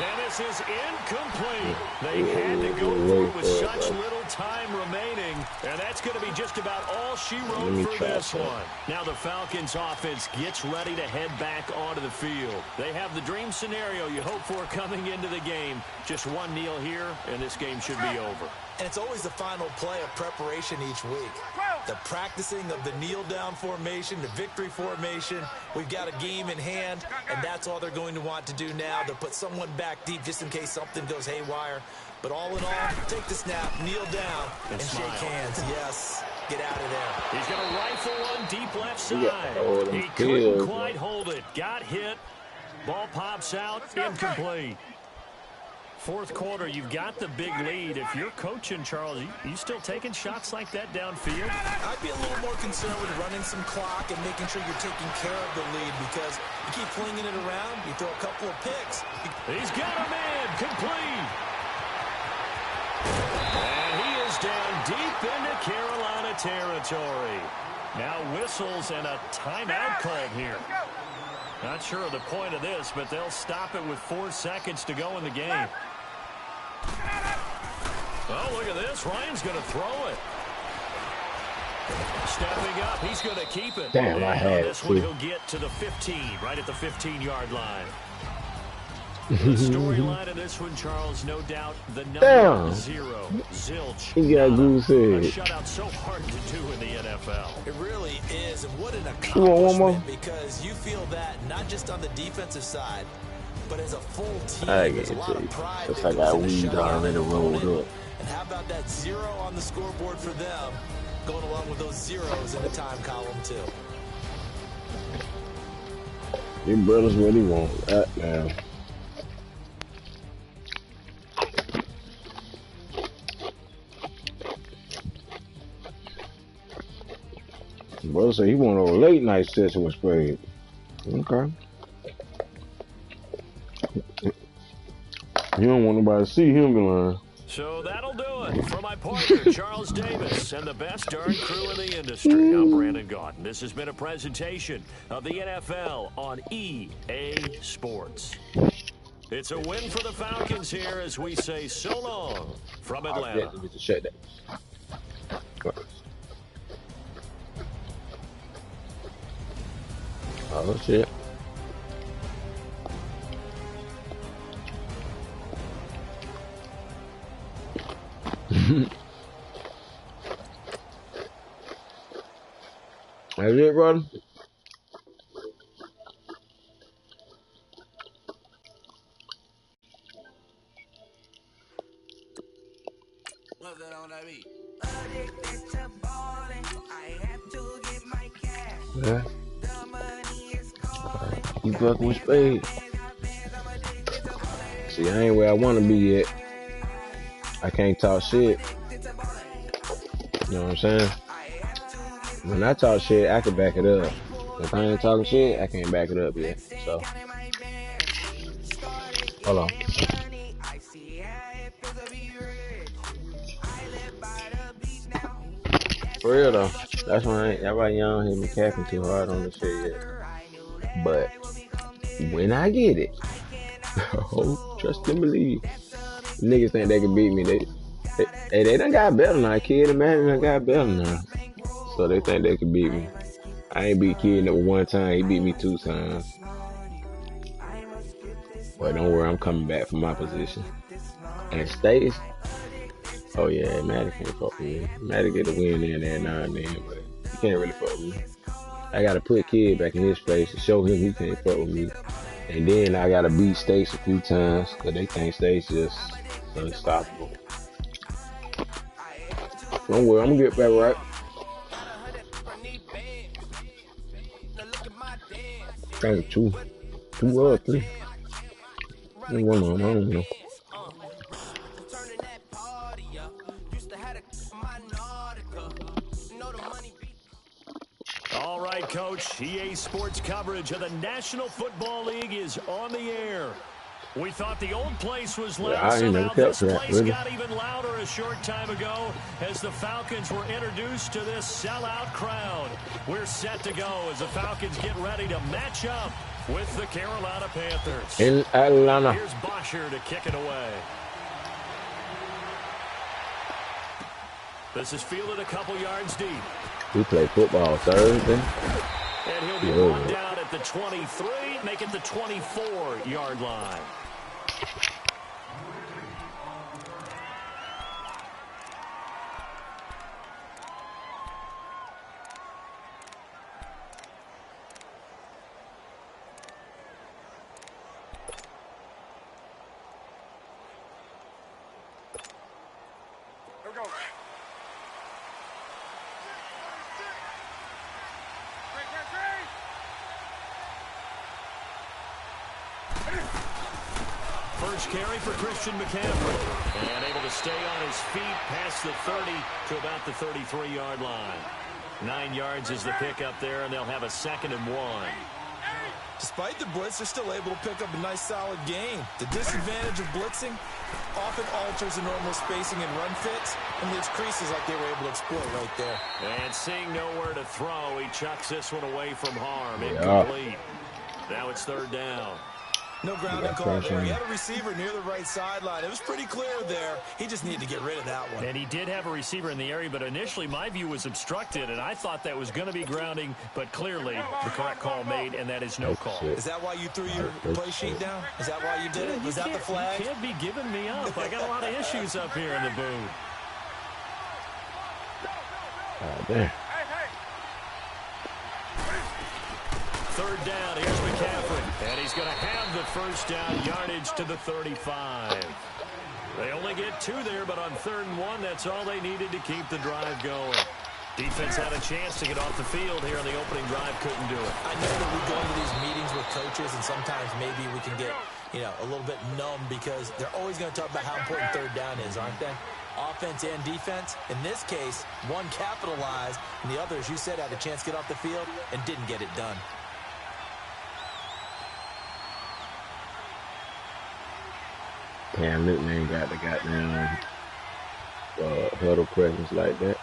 And this is incomplete. They had to go for it with such little time remaining. And that's going to be just about all she wrote for this one. Now the Falcons offense gets ready to head back onto the field. They have the dream scenario you hope for coming into the game. Just one kneel here, and this game should be over. And it's always the final play of preparation each week. The practicing of the kneel-down formation, the victory formation. We've got a game in hand, and that's all they're going to want to do now. They'll put someone back deep just in case something goes haywire. But all in all, take the snap, kneel down, and shake hands. Yes, get out of there. He's going to rifle one deep left side. He couldn't quite hold it. Got hit. Ball pops out, incomplete. Fourth quarter, you've got the big lead. If you're coaching, Charles, you still taking shots like that downfield? I'd be a little more concerned with running some clock and making sure you're taking care of the lead, because you keep flinging it around, you throw a couple of picks. He's got a man complete. And he is down deep into Carolina territory. Now whistles and a timeout called here. Not sure of the point of this, but they'll stop it with 4 seconds to go in the game. Oh, look at this. Ryan's going to throw it. Stepping up, he's going to keep it. Damn, I had this to. one he'll get to the 15, right at the 15-yard line. The storyline of this one, Charles, no doubt the number 0, zilch. He got goose head. A shutout so hard to do in the NFL. It really is, and what an You want one more? accomplishment, because you feel that not just on the defensive side, but as a full team. I There's get a lot it. of pride Looks that like I goes into weed shutting out already that rolled opponent. up. And how about that 0 on the scoreboard for them, going along with those zeros in the time column too. Your brother's what he wants. That now. Brother said he want a late night session with Spade. Okay. You don't want nobody to see him line. So that'll do it for my partner, Charles Davis, and the best darn crew in the industry. I'm Brandon Gaudin. This has been a presentation of the NFL on EA Sports. It's a win for the Falcons here as we say so long from Atlanta. Shut that. Oh shit. That's it, brother. What's that on that beat? Addicted to balling, I have to get my cash. Yeah. The money is calling. You fucking with Spade. See, I ain't where I want to be yet. I can't talk shit. You know what I'm saying? When I talk shit, I can back it up. If I ain't talking shit, I can't back it up yet. So, hold on. For real though, that's why you don't hear me capping too hard on this shit yet. But when I get it, oh, trust and believe. Niggas think they can beat me. They done got better now. Kid and man done got better now. So they think they can beat me. I ain't beat Kid number 1 time. He beat me 2 times. But don't worry, I'm coming back from my position. And Stace, oh yeah, Matty can't fuck with me. Matty get a win in there now and then, but he can't really fuck with me. I gotta put Kid back in his place and show him he can't fuck with me. And then I gotta beat Stace a few times because they think Stace just unstoppable. Don't worry, I'm gonna get back right. I think 2 or 3. One of them, I don't know. All right, Coach. EA Sports coverage of the National Football League is on the air. We thought the old place was loud. Yeah, I ain't never Somehow kept this that, place really. got even louder a short time ago as the Falcons were introduced to this sellout crowd. We're set to go as the Falcons get ready to match up with the Carolina Panthers. In Atlanta. Here's Bosher to kick it away. This is fielded a couple yards deep. We play football Thursday. And he'll be brought down at the 23, make it the 24-yard line. Here we go. first carry for Christian McCaffrey. And able to stay on his feet past the 30 to about the 33-yard line. 9 yards is the pickup there, and they'll have a 2nd and 1. Despite the blitz, they're still able to pick up a nice, solid gain. The disadvantage of blitzing often alters the normal spacing and run fits, and leaves creases like they were able to exploit right there. And seeing nowhere to throw, he chucks this one away from harm. Incomplete. Now it's 3rd down. No grounding call there. He had a receiver near the right sideline. It was pretty clear there. He just needed to get rid of that one. And he did have a receiver in the area, but initially my view was obstructed, and I thought that was going to be grounding, but clearly the correct call made, and that is no call. Is that why you threw your play sheet down? Is that why you did it? Was that the flag? You can't be giving me up. I got a lot of issues up here in the booth. There. 3rd down, here's McCaffrey. And he's going to have the first down, yardage to the 35. They only get 2 there, but on 3rd and 1, that's all they needed to keep the drive going. Defense had a chance to get off the field here on the opening drive, couldn't do it. I know that we go into these meetings with coaches, and sometimes maybe we can get, a little bit numb because they're always going to talk about how important 3rd down is, aren't they? Offense and defense. In this case, one capitalized, and the other, as you said, had a chance to get off the field and didn't get it done. Cam Newton ain't got the goddamn huddle presence like that.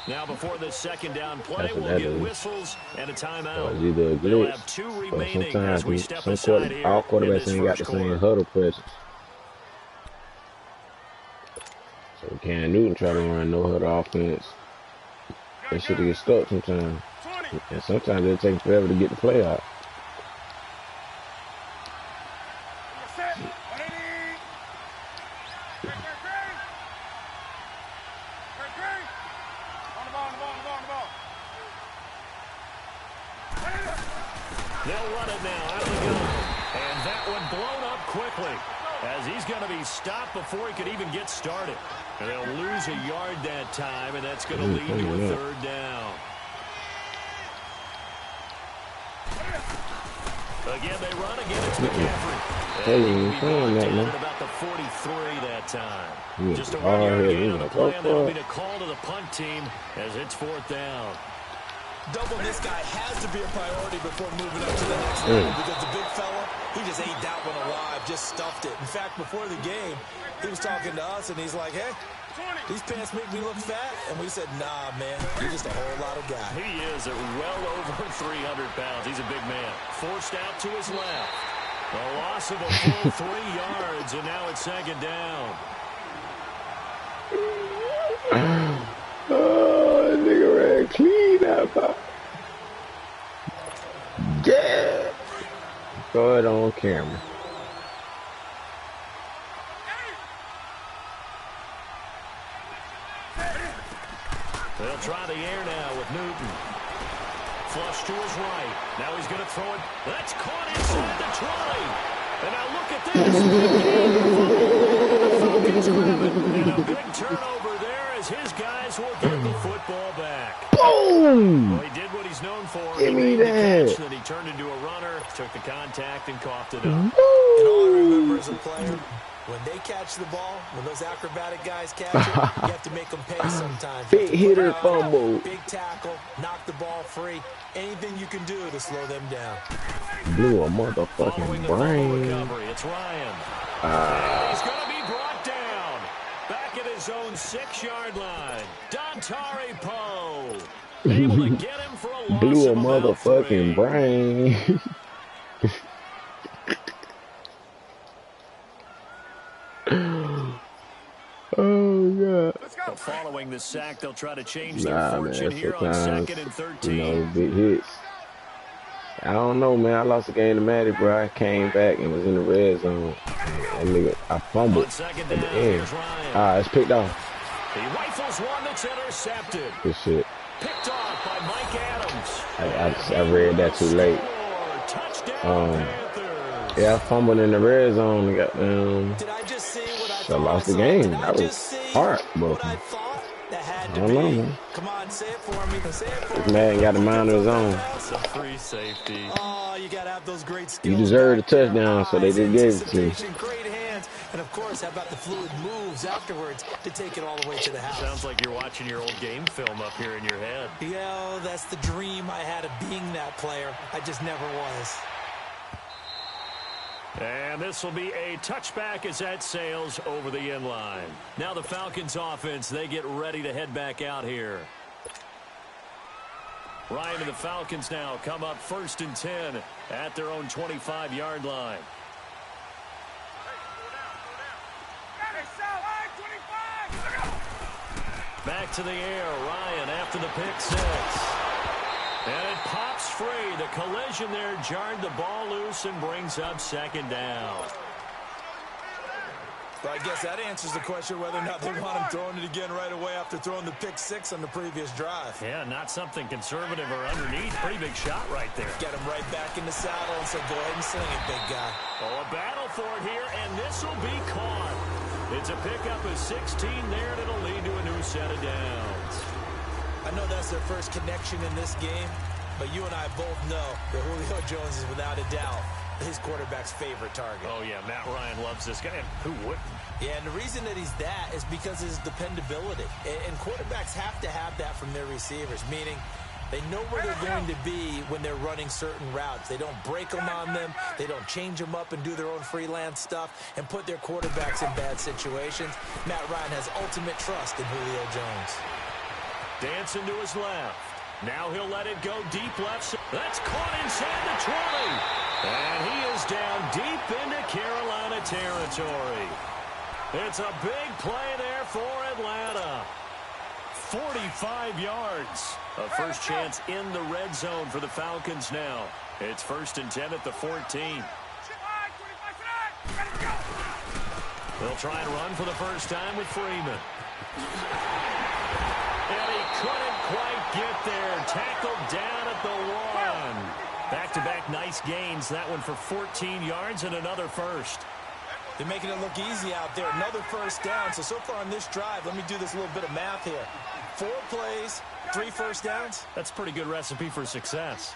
Now before the 2nd down play, we'll get whistles and a timeout. It's either a They'll have glitch, 2 or remaining as we step aside here. all quarterbacks ain't got the same huddle presence. So Cam Newton try to run no huddle offense. They should get stuck sometimes. And sometimes it takes forever to get the play out. They'll run it now out of the gun. And that one blown up quickly as he's going to be stopped before he could even get started. And they'll lose a yard that time, and that's going to lead to a 3rd down. Again, they run again. It's McCaffrey. At about the 43 that time. Just a 1-yard gain on the play, and that'll be the call to the punt team as it's 4th down. Doubling this guy has to be a priority before moving up to the next level because the big fella, he just ate that one alive, just stuffed it. In fact, before the game, he was talking to us, and he's like, hey, these pants make me look fat. And we said, nah, man, you're just a whole lot of guy. He is at well over 300 pounds. He's a big man. Forced out to his left. A loss of a full 3 yards, and now it's 2nd down. Oh, nigga ran clean out. Yeah. Throw it on camera. They'll try the air now with Newton. Flush to his right. Now he's going to throw it. That's caught inside the 20. And now look at this. The Falcons grab it. And a big turnover there as his guys will get the football back. Boom! Well, he did what he's known for. Give me that. Then he turned into a runner, took the contact, and coughed it up. And all I remember as a player, when they catch the ball, when those acrobatic guys catch it, you have to make them pay sometimes. Big hitter fumble. Big tackle, knock the ball free. Anything you can do to slow them down. Blew a motherfucking brain. It's Ryan. He's going to be brought down. Back at his own 6-yard line. Dontari Poe. Able to get him for a loss. Blew a motherfucking brain. Oh, God. Well, following the sack, they'll try to change their fortune here on 2nd and 13. You know, big hits. I don't know, man. I lost the game to Matty, bro. I came back and was in the red zone. That nigga, I fumbled at the end. It's picked off. He rifles one that's intercepted. Good shit. Picked off by Mike Adams. I read that too late. Yeah, I fumbled in the red zone and got Did I just see what I lost the game. That was heartbroken. That had to I don't know, be. man. Come on, say it for me. Say it for me. This man got a mind of his own. Some free safety. Oh, you got to have those great skills. You deserve a back there. touchdown, so they Eyes, just gave it to you. anticipation, great hands, and of course, how about the fluid moves afterwards to take it all the way to the house? Sounds like you're watching your old game film up here in your head. Yeah, that's the dream I had of being that player. I just never was. And this will be a touchback as that sails over the end line. Now the Falcons offense, they get ready to head back out here. Ryan and the Falcons now come up 1st and 10 at their own 25-yard line. Back to the air, Ryan after the pick 6. And it pops free. The collision there jarred the ball loose and brings up 2nd down. Well, I guess that answers the question whether or not they want him throwing it again right away after throwing the pick 6 on the previous drive. Yeah, not something conservative or underneath. Pretty big shot right there. Get him right back in the saddle and say, go ahead and sling it, big guy. Oh, a battle for it here, and this will be caught. It's a pickup of 16 there, and it'll lead to a new set of downs. I know that's their first connection in this game, but you and I both know that Julio Jones is without a doubt his quarterback's favorite target. Oh, yeah, Matt Ryan loves this guy. And who wouldn't? Yeah, and the reason that he's that is because of his dependability. And quarterbacks have to have that from their receivers, meaning they know where they're going to be when they're running certain routes. They don't break them on them. They don't change them up and do their own freelance stuff and put their quarterbacks in bad situations. Matt Ryan has ultimate trust in Julio Jones. Dancing to his left. Now he'll let it go deep left. That's caught inside the 20. And he is down deep into Carolina territory. It's a big play there for Atlanta. 45 yards. A first chance in the red zone for the Falcons now. It's 1st and 10 at the 14. They'll try and run for the first time with Freeman. And he couldn't quite get there. Tackled down at the 1. Back-to-back nice gains. That one for 14 yards and another first. They're making it look easy out there. Another first down. So far on this drive, let me do this little bit of math here. 4 plays, 3 first downs. That's a pretty good recipe for success.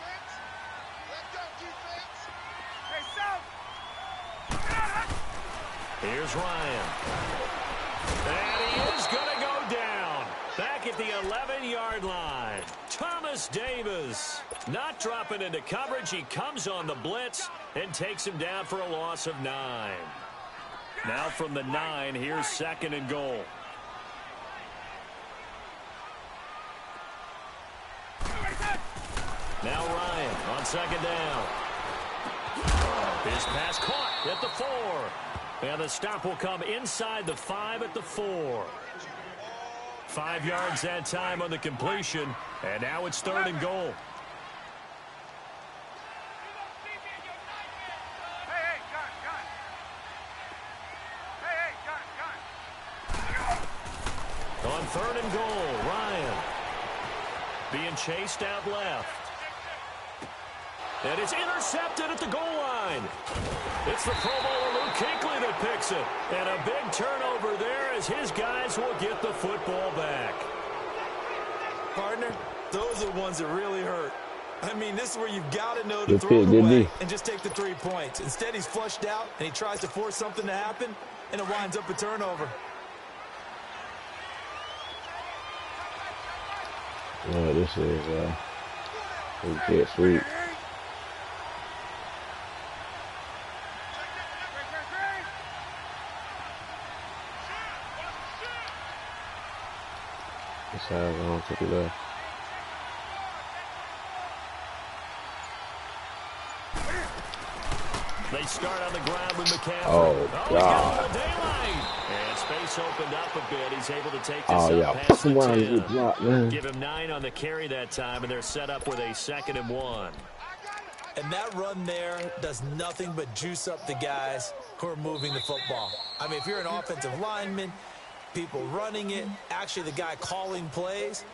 Here's Ryan. And he is going to go down. Back at the 11-yard line. Thomas Davis not dropping into coverage. He comes on the blitz and takes him down for a loss of 9. Now from the 9, here's 2nd and goal. Now Ryan on 2nd down. His pass caught at the 4. And the stop will come inside the 5 at the 4. 5 yards that time on the completion. And now it's 3rd and goal. On 3rd and goal, Ryan being chased out left. And it's intercepted at the goal line. It's the Pro Bowler Luke Kuechly that picks it. And a big turnover there as his guys will get the football back. Partner, those are the ones that really hurt. I mean, this is where you've got to know to throw it away and just take the 3 points. Instead, he's flushed out, and he tries to force something to happen, and it winds up a turnover. Yeah, this is jet sweep. This side on to the left. They start on the ground with McCaffrey. Oh, God. He's got daylight. And space opened up a bit. He's able to take this Oh, up yeah. past the Fucking 10. block, man. Give him 9 on the carry that time, and they're set up with a 2nd and 1. And that run there does nothing but juice up the guys who are moving the football. I mean, if you're an offensive lineman, people running it, actually the guy calling plays,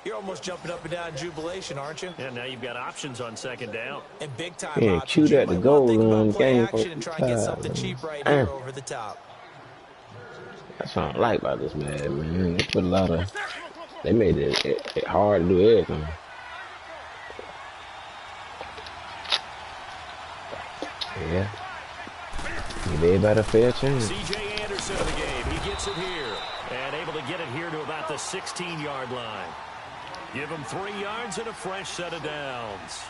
you're almost jumping up and down in jubilation, aren't you? Yeah, now you've got options on 2nd down. And big-time Yeah, options. cue that to goal line game action and try and get something cheap right here over the top. That's what I like about this man. They put a lot of They made it hard to do everything. Yeah. Give everybody a fair chance. C.J. Anderson in the game. He gets it here. And able to get it here to about the 16-yard line. Give him 3 yards and a fresh set of downs.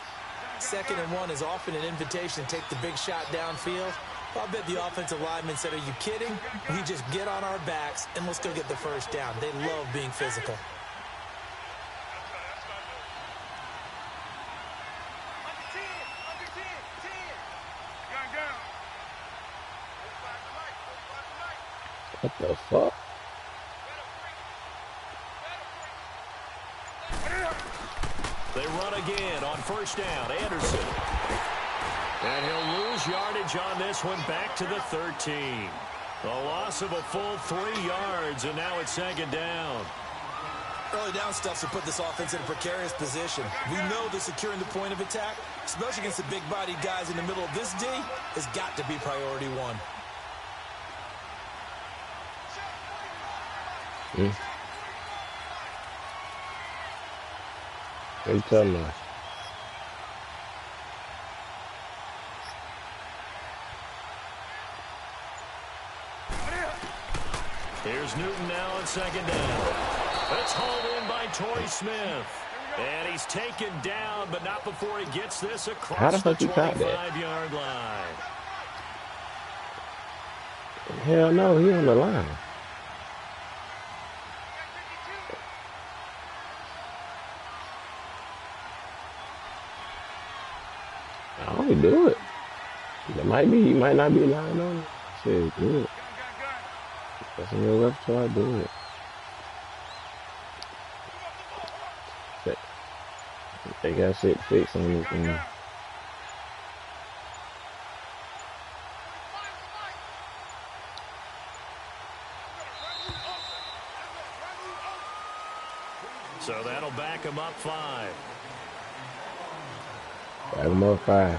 2nd and 1 is often an invitation to take the big shot downfield. I bet the offensive lineman said, are you kidding? We just get on our backs and we'll still get the first down. They love being physical. What the fuck? They run again on first down. Anderson. And he'll lose yardage on this one back to the 13. A loss of a full 3 yards, and now it's 2nd down. Early down stuff to put this offense in a precarious position. We know that securing the point of attack, especially against the big-bodied guys in the middle of this D, has got to be priority 1. What you talking about? Here's Newton now on 2nd down. It's hauled in by Torrey Smith. And he's taken down, but not before he gets this across the 25-yard line. Hell no, he on the line. I only do it. He might not be lying on it. Shit, do it. That's in your repertoire, do it. They got shit fixed on this thing. So that'll back him up 5. Back him up 5.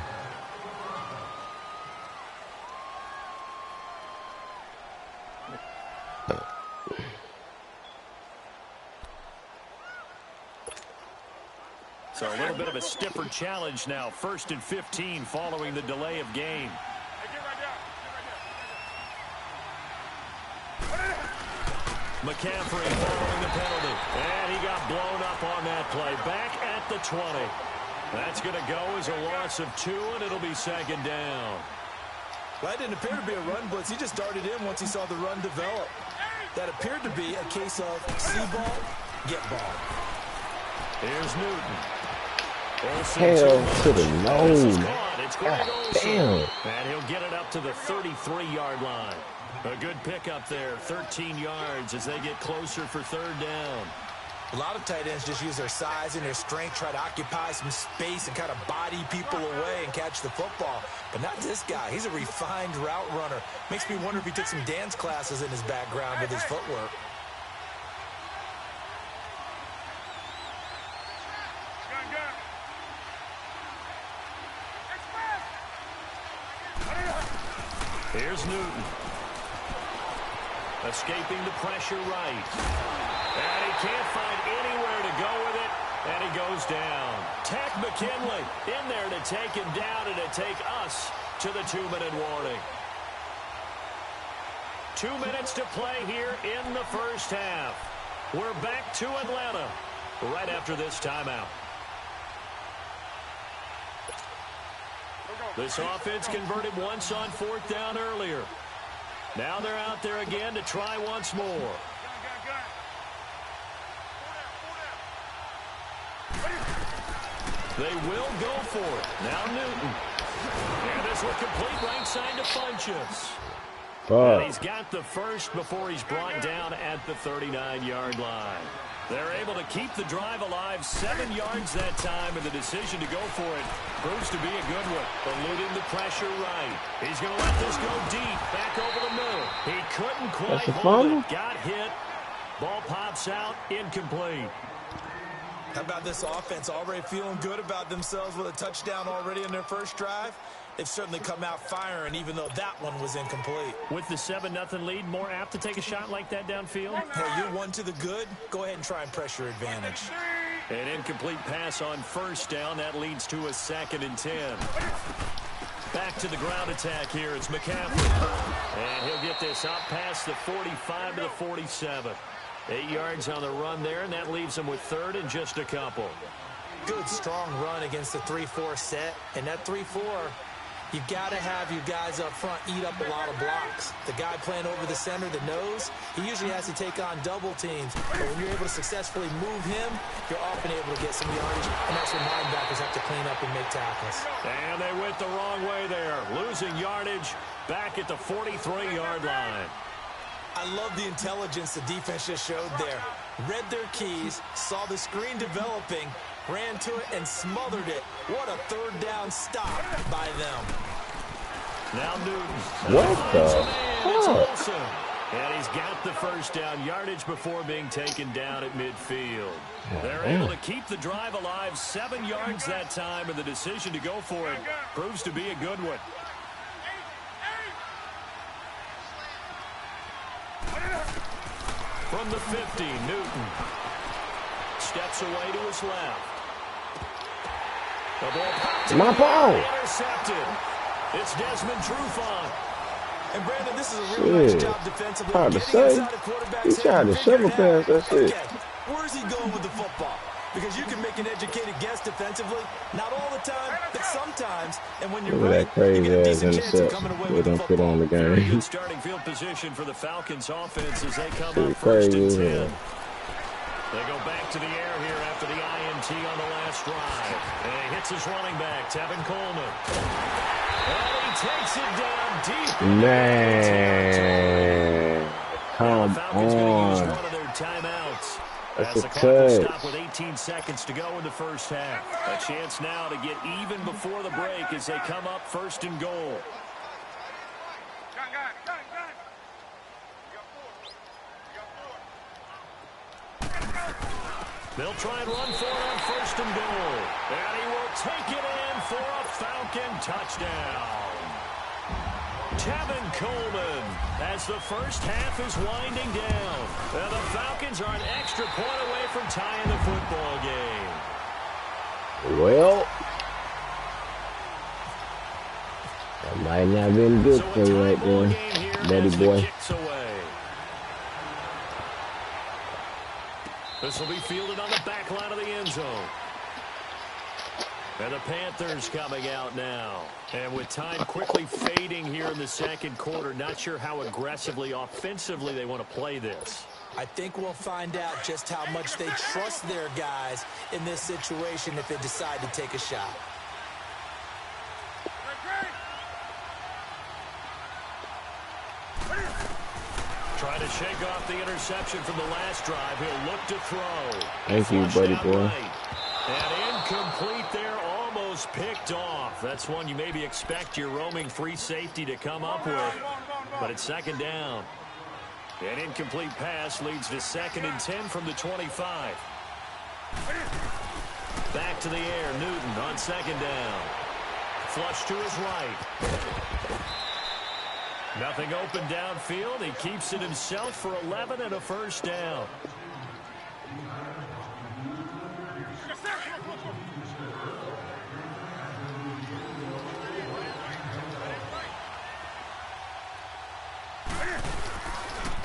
So a little bit of a stiffer challenge now. 1st and 15 following the delay of game. McCaffrey following the penalty. And he got blown up on that play. Back at the 20. That's going to go as a loss of 2, and it'll be 2nd down. Well, that didn't appear to be a run blitz. He just darted in once he saw the run develop. That appeared to be a case of see ball, get ball. Here's Newton. Hell to the nose. Damn. And he'll get it up to the 33-yard line. A good pickup there, 13 yards as they get closer for 3rd down. A lot of tight ends just use their size and their strength, try to occupy some space and kind of body people away and catch the football. But not this guy. He's a refined route runner. Makes me wonder if he took some dance classes in his background with his footwork. Here's Newton. Escaping the pressure right. And he can't find anywhere to go with it. And he goes down. Tech McKinley in there to take him down and to take us to the 2-minute warning. 2 minutes to play here in the first half. We're back to Atlanta right after this timeout. This offense converted once on 4th down earlier. Now they're out there again to try once more. They will go for it. Now Newton. And this will complete right side to Funchess. And he's got the first before he's brought down at the 39-yard line. They're able to keep the drive alive, 7 yards that time, and the decision to go for it proves to be a good one. Eluding the pressure right. He's going to let this go deep, back over the middle. He couldn't quite hold it. Got hit. Ball pops out, incomplete. How about this offense already feeling good about themselves with a touchdown already in their first drive? they've certainly come out firing, even though that one was incomplete. With the 7-0 lead, more apt to take a shot like that downfield? Hey, you're one to the good. Go ahead and try and press your advantage. An incomplete pass on first down. That leads to a 2nd and 10. Back to the ground attack here. It's McCaffrey. And he'll get this up past the 45 to the 47. 8 yards on the run there, and that leaves him with 3rd and just a couple. Good, strong run against the 3-4 set. And that 3-4, you've got to have your guys up front eat up a lot of blocks. The guy playing over the center, the nose, he usually has to take on double teams. But when you're able to successfully move him, you're often able to get some yardage, and that's when linebackers have to clean up and make tackles. And they went the wrong way there, losing yardage back at the 43-yard line. I love the intelligence the defense just showed there. Read their keys, saw the screen developing, ran to it, and smothered it. What a 3rd down stop by them. Now Newton. What the fuck? And he's got the 1st down yardage before being taken down at midfield. They're able to keep the drive alive, 7 yards that time, and the decision to go for it proves to be a good one. From the 50, Newton steps away to his left. The ball popped. My ball. Intercepted. It's Desmond Trufant. And Brandon, this is a really nice job defensively. Hard to say. He tried to shovel pass. That's it. Okay, where's he going with the football? Because you can make an educated guess defensively, not all the time, but sometimes. And when you're right, that crazy you get a ass decent chance of coming away with the put on the Very game. good starting field position for the Falcons offense as they come up 1st crazy, and 10. yeah. They go back to the air here after the INT on the last drive. And he hits his running back, Tevin Coleman. And he takes it down deep. Man, come Falcons going to use on. one of their timeouts. That's As a the clock will touch. stop with 18 seconds to go in the 1st half. A chance now to get even before the break as they come up 1st and goal. They'll try and run for it on 1st and goal. And he will take it in for a Falcon touchdown. Tevin Coleman as the 1st half is winding down. And the Falcons are an extra point away from tying the football game. Well, that might not have been good for you right there, buddy boy. This will be fielded on the back line of the end zone. And the Panthers coming out now. And with time quickly fading here in the 2nd quarter, not sure how aggressively, offensively they want to play this. I think we'll find out just how much they trust their guys in this situation if they decide to take a shot. Trying to shake off the interception from the last drive. He'll look to throw. Thank you, buddy boy. Right. And incomplete there, almost picked off. That's one you maybe expect your roaming free safety to come up with. But it's 2nd down. An incomplete pass leads to 2nd and 10 from the 25. Back to the air, Newton on 2nd down. Flush to his right. Nothing open downfield. He keeps it himself for 11 and a 1st down.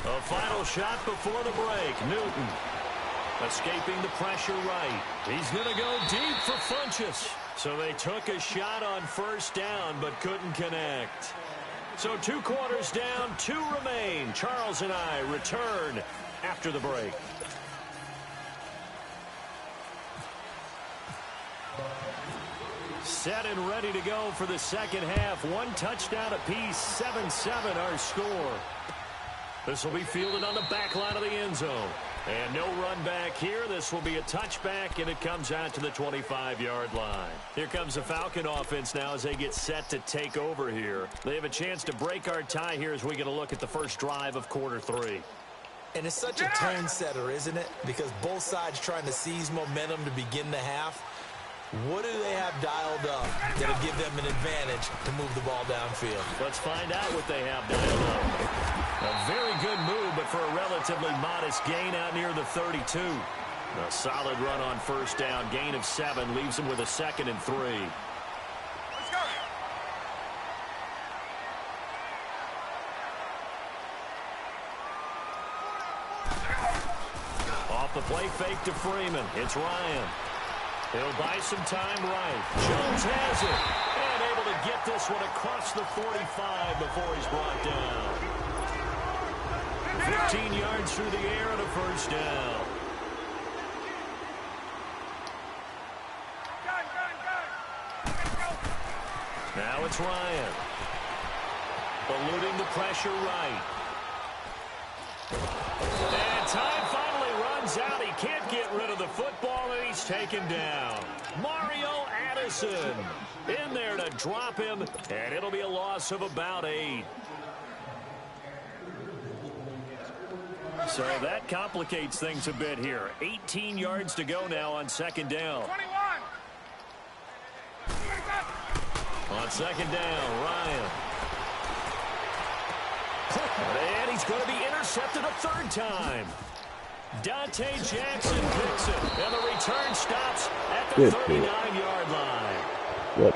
A final shot before the break. Newton escaping the pressure right. He's going to go deep for Funchess. So they took a shot on 1st down but couldn't connect. So 2 quarters down, 2 remain. Charles and I return after the break. Set and ready to go for the 2nd half. 1 touchdown apiece, 7-7 our score. This will be fielded on the back line of the end zone. And no run back here. This will be a touchback, and it comes out to the 25-yard line. Here comes the Falcon offense now as they get set to take over here. They have a chance to break our tie here as we get a look at the first drive of quarter 3. And it's such a tone setter, isn't it? Because both sides trying to seize momentum to begin the half. What do they have dialed up that'll give them an advantage to move the ball downfield? Let's find out what they have dialed up. A very good move, but for a relatively modest gain out near the 32. A solid run on first down. Gain of 7 leaves them with a 2nd and 3. Let's go. Off the play fake to Freeman. It's Ryan. He'll buy some time right. Jones has it. And able to get this one across the 45 before he's brought down. 15 yards through the air and a first down. Now it's Ryan. Eluding the pressure right. And time finally runs out. He can't get rid of the football, and he's taken down. Mario Addison in there to drop him, and it'll be a loss of about 8. So that complicates things a bit here. 18 yards to go now on 2nd down. 21. On 2nd down, Ryan. And he's going to be intercepted a 3rd time. Dante Jackson picks it, and the return stops at the 39-yard line.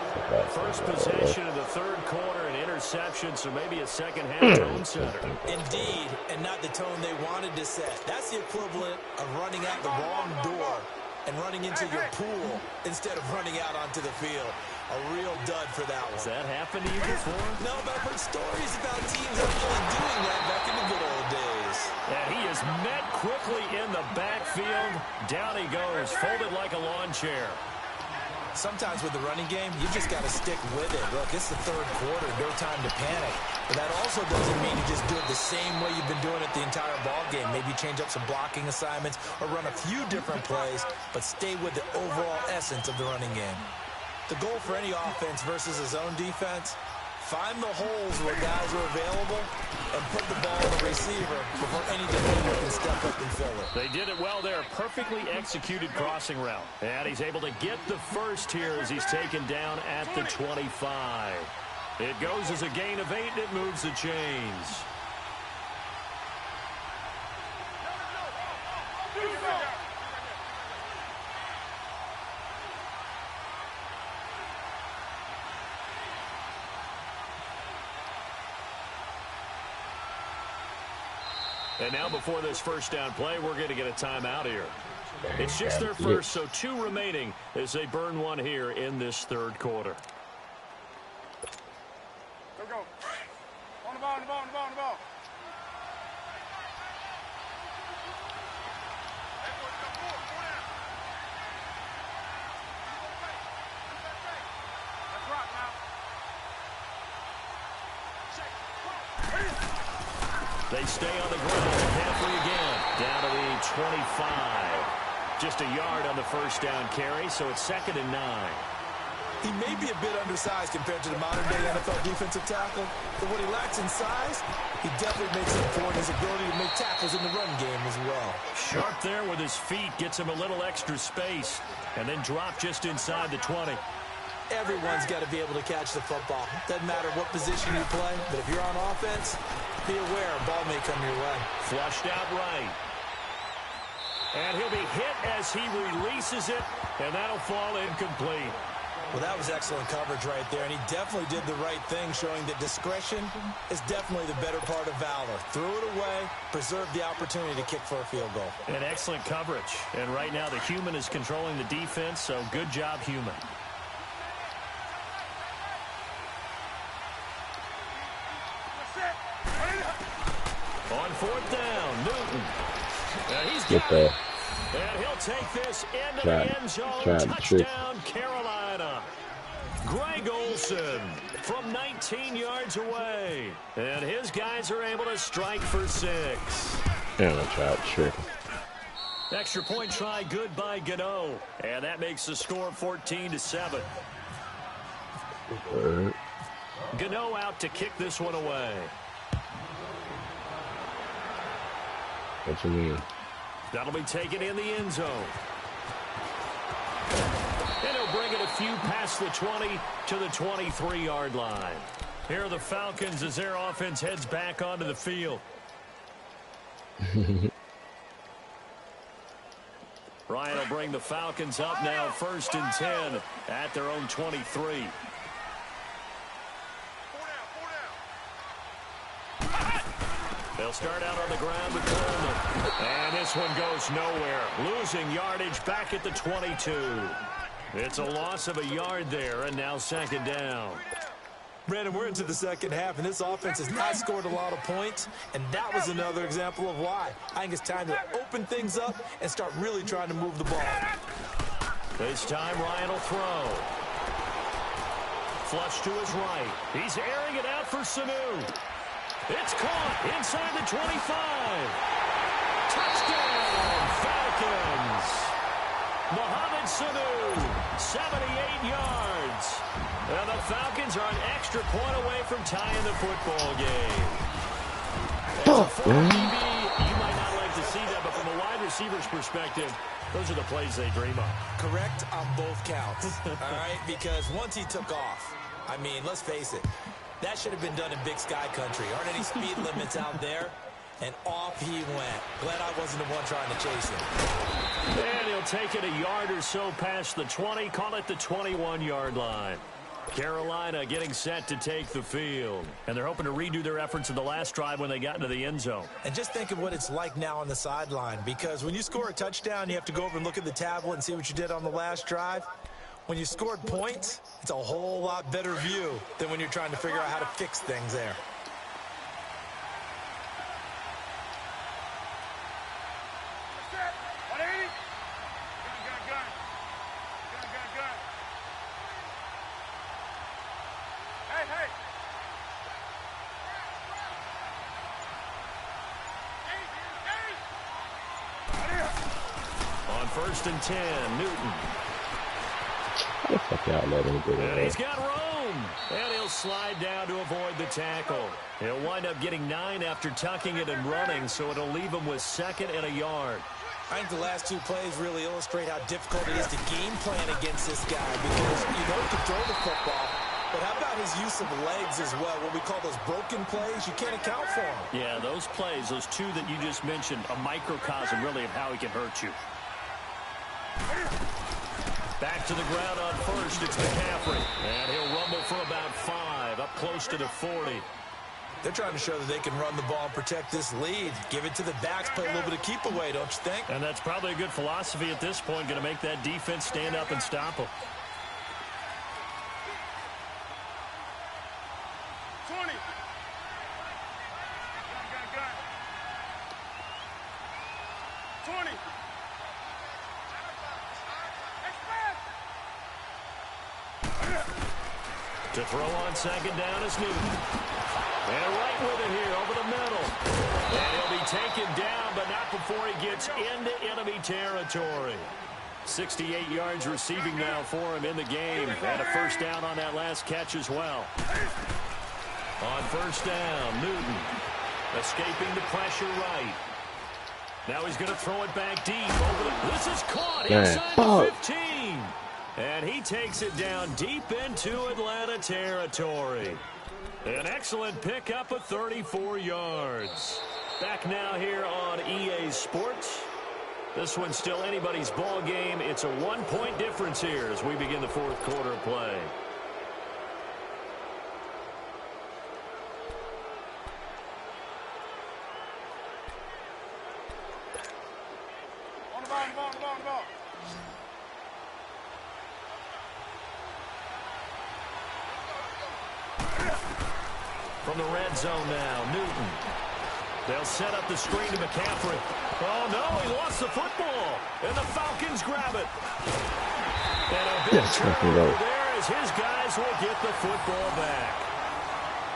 First possession of the 3rd quarter, an interception, so maybe a second-half tone setter. Indeed, and not the tone they wanted to set. That's the equivalent of running out the wrong door and running into your pool instead of running out onto the field. A real dud for that one. Has that happened to you before? No, but I've heard stories about teams actually doing that back in the good old days. And he is met quickly in the backfield. Down he goes, folded like a lawn chair. Sometimes with the running game, you just got to stick with it. Look, it's the 3rd quarter, no time to panic. But that also doesn't mean you just do it the same way you've been doing it the entire ball game. Maybe change up some blocking assignments or run a few different plays, but stay with the overall essence of the running game. The goal for any offense versus a zone defense, find the holes where guys are available and put the ball on the receiver before any defender can step up and fill it. They did it well there. Perfectly executed crossing route. And he's able to get the first here as he's taken down at the 25. It goes as a gain of 8, and it moves the chains. And now before this first down play, we're going to get a timeout here. It's just their first, so 2 remaining as they burn one here in this 3rd quarter. Go. On the ball. Let's rock now. They stay on the ground halfway again, down to the 25. Just a yard on the first down carry, so it's 2nd and 9. He may be a bit undersized compared to the modern-day NFL defensive tackle, but what he lacks in size, he definitely makes up for in his ability to make tackles in the run game as well. Sharp there with his feet, gets him a little extra space, and then drop just inside the 20. Everyone's got to be able to catch the football. Doesn't matter what position you play, but if you're on offense, be aware a ball may come your way. Flushed out right. And he'll be hit as he releases it, and that'll fall incomplete. Well, that was excellent coverage right there, and he definitely did the right thing, showing that discretion is definitely the better part of valor. Threw it away, preserved the opportunity to kick for a field goal. And excellent coverage. And right now the human is controlling the defense, so good job, human. On 4th down, Newton. And he's got it. And he'll take this into the end zone. Touchdown, Carolina. Greg Olsen from 19 yards away. And his guys are able to strike for 6. And I tried tricking. Extra point try good by Gano. And that makes the score 14-7. Gano out to kick this one away. What you mean? That'll be taken in the end zone. And he'll bring it a few past the 20 to the 23-yard line. Here are the Falcons as their offense heads back onto the field. Ryan will bring the Falcons up now 1st and 10 at their own 23. They'll start out on the ground with Coleman. And this one goes nowhere. Losing yardage back at the 22. It's a loss of a yard there, and now 2nd down. Brandon, we're into the second half, and this offense has not scored a lot of points, and that was another example of why. I think it's time to open things up and start really trying to move the ball. This time, Ryan will throw. Flush to his right. He's airing it out for Sanu. It's caught inside the 25. Touchdown, Falcons. Mohamed Sanu, 78 yards. And the Falcons are an extra point away from tying the football game. As a former DB, you might not like to see that, but from a wide receiver's perspective, those are the plays they dream of. Correct on both counts, all right? Because once he took off, I mean, let's face it, that should have been done in Big Sky Country. Aren't any speed limits out there? And off he went. Glad I wasn't the one trying to chase him. And he'll take it a yard or so past the 20, call it the 21-yard line. Carolina getting set to take the field. And they're hoping to redo their efforts in the last drive when they got into the end zone. And just think of what it's like now on the sideline. Because when you score a touchdown, you have to go over and look at the tablet and see what you did on the last drive. When you scored points, it's a whole lot better view than when you're trying to figure out how to fix things there. On 1st and 10, Newton. How the fuck y'all let him get And it? he's got room. And he'll slide down to avoid the tackle. He'll wind up getting 9 after tucking it and running, so it'll leave him with 2nd and a yard. I think the last 2 plays really illustrate how difficult it is to game plan against this guy because you know he can throw the football, but how about his use of legs as well? What we call those broken plays, you can't account for them. Yeah, those plays, those 2 that you just mentioned, a microcosm really of how he can hurt you. Back to the ground on 1st, it's McCaffrey. And he'll rumble for about 5, up close to the 40. They're trying to show that they can run the ball and protect this lead. Give it to the backs, play a little bit of keep away, don't you think? And that's probably a good philosophy at this point, going to make that defense stand up and stop them. 20. Gun. 20. To throw on 2nd down is Newton. And right with it here over the middle. And he'll be taken down, but not before he gets into enemy territory. 68 yards receiving now for him in the game. And a 1st down on that last catch as well. On 1st down, Newton escaping the pressure right. Now he's going to throw it back deep. This is caught inside the 15. And he takes it down deep into Atlanta territory. An excellent pickup of 34 yards. Back now here on EA Sports. This one's still anybody's ball game. It's a 1-point difference here as we begin the 4th quarter of play. On the ball. From the red zone now, Newton. They'll set up the screen to McCaffrey. Oh, no, he lost the football. And the Falcons grab it. And a big turnover there as his guys will get the football back.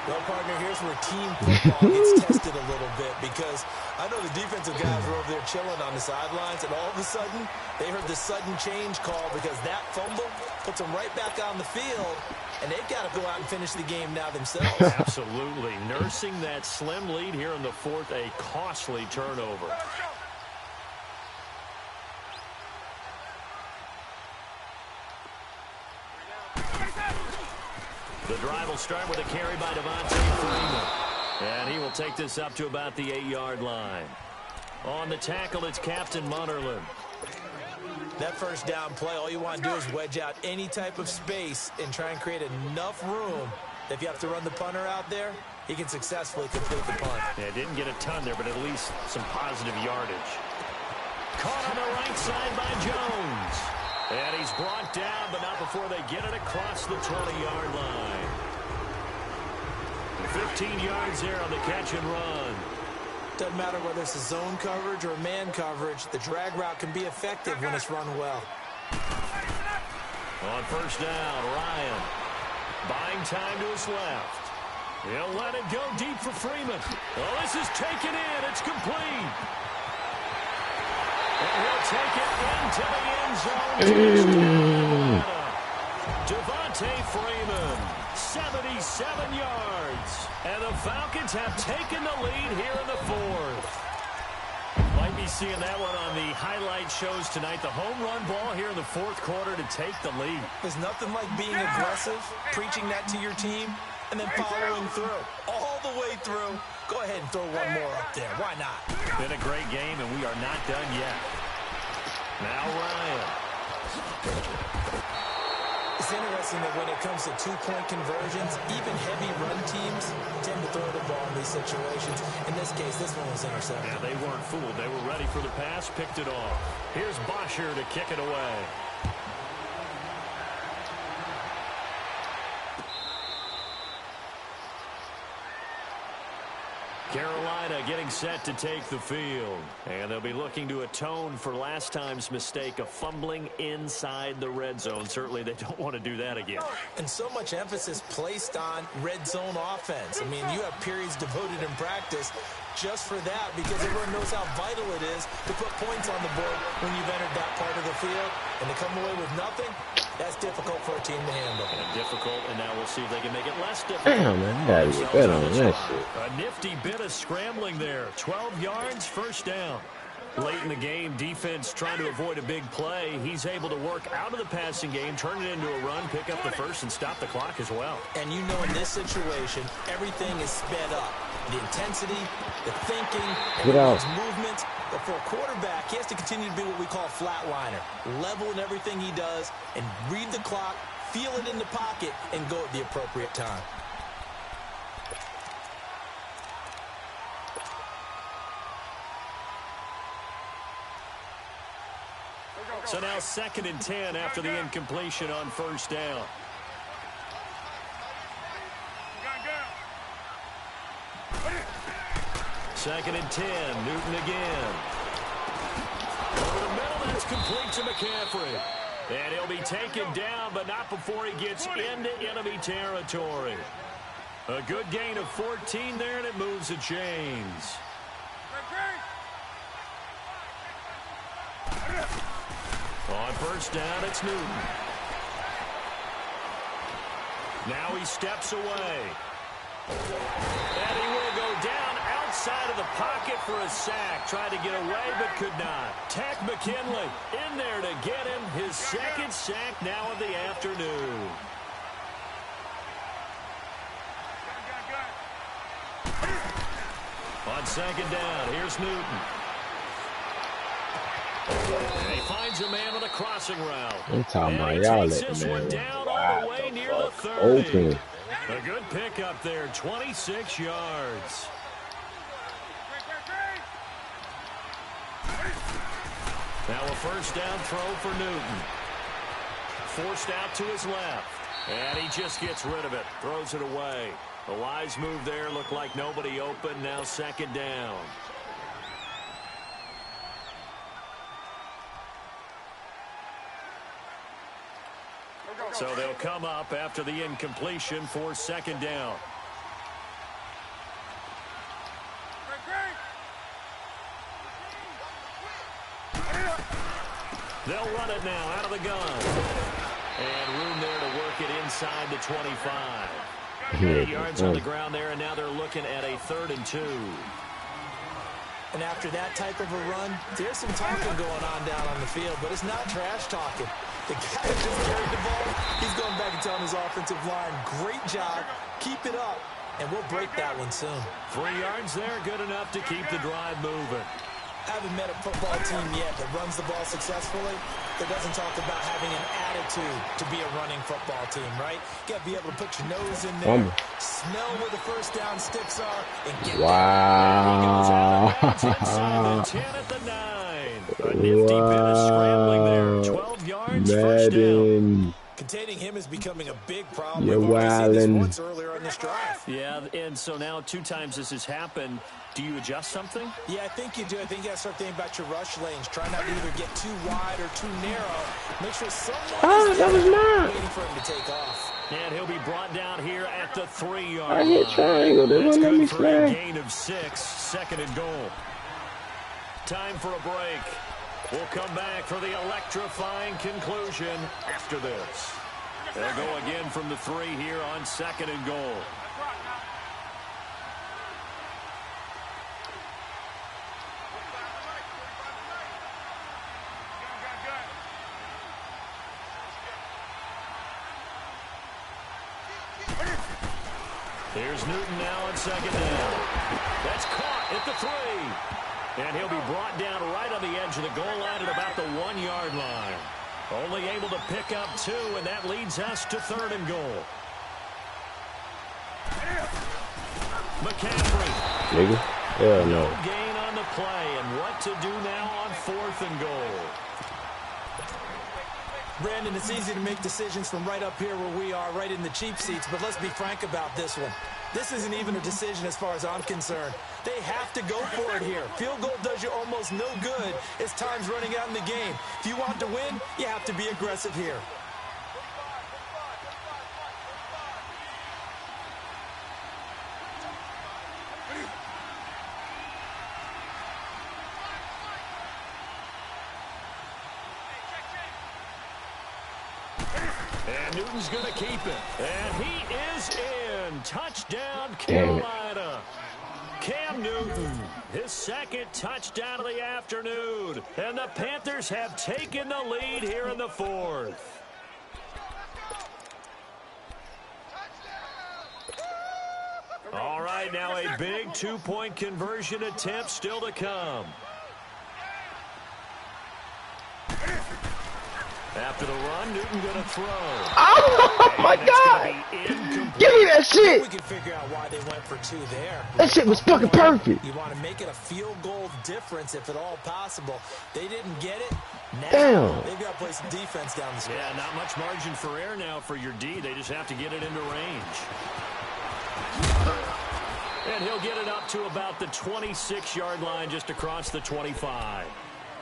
Well, partner, here's where team football gets tested a little bit because I know the defensive guys were over there chilling on the sidelines, and all of a sudden, they heard the sudden change call because that fumble puts them right back on the field, and they've got to go out and finish the game now themselves. Absolutely. Nursing that slim lead here in the 4th, a costly turnover. The drive will start with a carry by Devontae Freeman. And he will take this up to about the 8-yard line. On the tackle, it's Captain Munnerlyn. That first down play, all you want to do is wedge out any type of space and try and create enough room that if you have to run the punter out there, he can successfully complete the punt. Yeah, didn't get a ton there, but at least some positive yardage. Caught on the right side by Jones. And he's brought down, but not before they get it across the 20-yard line. 15 yards there on the catch and run. Doesn't matter whether it's a zone coverage or man coverage, the drag route can be effective when it's run well. On first down, Ryan buying time to his left. He'll let it go deep for Freeman. Oh, this is taken in. It's complete. And he'll take it into the end zone. Devontae Freeman, 77 yards. And the Falcons have taken the lead here in the fourth. Might be seeing that one on the highlight shows tonight. The home run ball here in the fourth quarter to take the lead. There's nothing like being aggressive, preaching that to your team, and then following through. All the way through. Go ahead and throw one more up there. Why not? Been a great game, and we are not done yet. Now Ryan. It's interesting that when it comes to two-point conversions, even heavy run teams tend to throw the ball in these situations. In this case, this one was intercepted. Yeah, they weren't fooled. They were ready for the pass, picked it off. Here's Bosher to kick it away. Carolina getting set to take the field. And they'll be looking to atone for last time's mistake of fumbling inside the red zone. Certainly they don't want to do that again. And so much emphasis placed on red zone offense. I mean, you have periods devoted in practice just for that because everyone knows how vital it is to put points on the board when you've entered that part of the field. And to come away with nothing, that's difficult for a team to handle. And difficult, and now we'll see if they can make it less difficult. Damn, man, I gotta get better on that shit. A nifty bit of scrambling there. 12 yards, first down. Late in the game, defense trying to avoid a big play. He's able to work out of the passing game, turn it into a run, pick up the first, and stop the clock as well. And you know in this situation, everything is sped up. The intensity, the thinking, everyone's movement. But for a quarterback, he has to continue to be what we call a flatliner. Level in everything he does and read the clock, feel it in the pocket, and go at the appropriate time. So now 2nd and 10 after the incompletion on first down. Second and 10, Newton again. Over the middle, that's complete to McCaffrey. And he'll be taken down, but not before he gets into enemy territory. A good gain of 14 there, and it moves the chains. On first down, it's Newton. Now he steps away. And he will go down outside of the pocket for a sack. Tried to get away, but could not. Tack McKinley in there to get him his second sack now of the afternoon. On second down, here's Newton. And he finds a man on a crossing route. I'm talking about y'all let the man ride the fuck open. A good pickup there, 26 yards. Now a first down throw for Newton. Forced out to his left. And he just gets rid of it, throws it away. A wise move there, looked like nobody open, now second down. So they'll come up after the incompletion for second down. They'll run it now out of the gun. And room there to work it inside the 25. 8 yards on the ground there, and now they're looking at a 3rd and 2. And after that type of a run, there's some talking going on down on the field, but it's not trash talking. The guy that just carried the ball, he's going back and telling his offensive line, great job, keep it up, and we'll break that one soon. 3 yards there, good enough to keep the drive moving. I haven't met a football team yet that runs the ball successfully that doesn't talk about having an attitude to be a running football team, right? You got to be able to put your nose in there, smell where the first down sticks are, and get wow. Inside the 10 at the 9. A nifty bit of scrambling there. 12 yards, first down. Containing him is becoming a big problem. You're wildin'. Once earlier on this drive. Yeah, and so now 2 times this has happened. Do you adjust something? Yeah, I think you do. I think you got to start thinking about your rush lanes. Try not to either get too wide or too narrow. Make sure someone is waiting for him to take off. And he'll be brought down here at the 3-yard line. I hit triangle. They won't let me For a flag. gain of 6, 2nd and goal. Time for a break. We'll come back for the electrifying conclusion after this. They'll go again from the 3 here on 2nd and goal. Here's Newton now on 2nd down. That's caught at the 3. And he'll be brought down right on the edge of the goal line at about the 1-yard line. Only able to pick up 2, and that leads us to 3rd and goal. McCaffrey. Nigga. Hell no. Gain on the play, and what to do now on 4th and goal. Brandon, it's easy to make decisions from right up here where we are, right in the cheap seats, but let's be frank about this one. This isn't even a decision as far as I'm concerned. They have to go for it here. Field goal does you almost no good as time's running out in the game. If you want to win, you have to be aggressive here. And Newton's going to keep it. And he is in. Touchdown, Carolina. Cam Newton, his 2nd touchdown of the afternoon. And the Panthers have taken the lead here in the 4th. All right, now a big 2-point conversion attempt still to come. After the run, Newton going to throw. Oh my God! Give me that shit! We can figure out why they went for 2 there. That shit was fucking perfect. You want to make it a field goal difference if at all possible. They didn't get it. Now Damn. they've got to play some defense down the stretch. Yeah, not much margin for error now for your D. They just have to get it into range. And he'll get it up to about the 26-yard line just across the 25.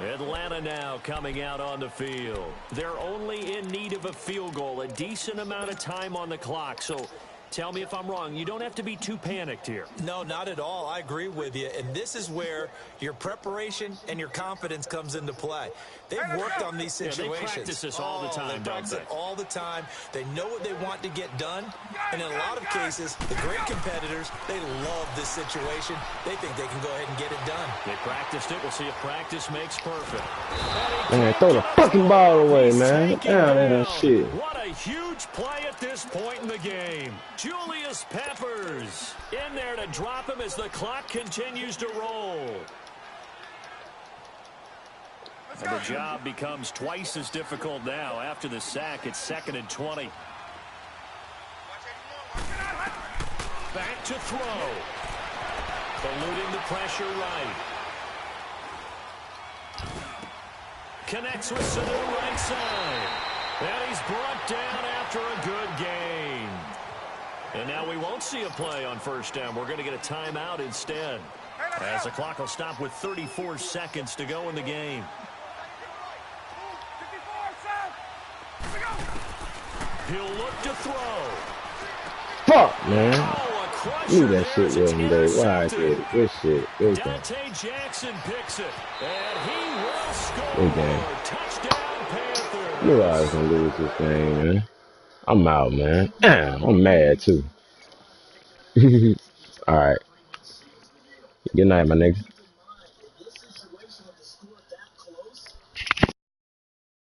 Atlanta now coming out on the field. They're only in need of a field goal, a decent amount of time on the clock. So tell me if I'm wrong. You don't have to be too panicked here. No, not at all. I agree with you. And this is where your preparation and your confidence comes into play. They've worked on these situations. They practice this all the time, They practice it all the time. They know what they want to get done. And in a lot of cases, the great competitors, they love this situation. They think they can go ahead and get it done. They practiced it. We'll see if practice makes perfect. Man, throw the fucking ball away, man. Damn that shit. What a huge play at this point in the game. Julius Peppers in there to drop him as the clock continues to roll. And the job becomes twice as difficult now. After the sack, it's 2nd and 20. Back to throw. Eluding the pressure right. Connects with Sanu right side. And he's brought down after a good gain. And now we won't see a play on 1st down. We're going to get a timeout instead. As the clock will stop with 34 seconds to go in the game. He'll look to throw. Fuck, man. Oh, Knew that shit wasn't there. Why I did it? Good shit. Good game. Dante Jackson picks it. And he will score. Good game. Touchdown, Panthers. Knew I was gonna lose this game, man. I'm out, man. Damn, I'm mad too. All right. Good night, my nigga.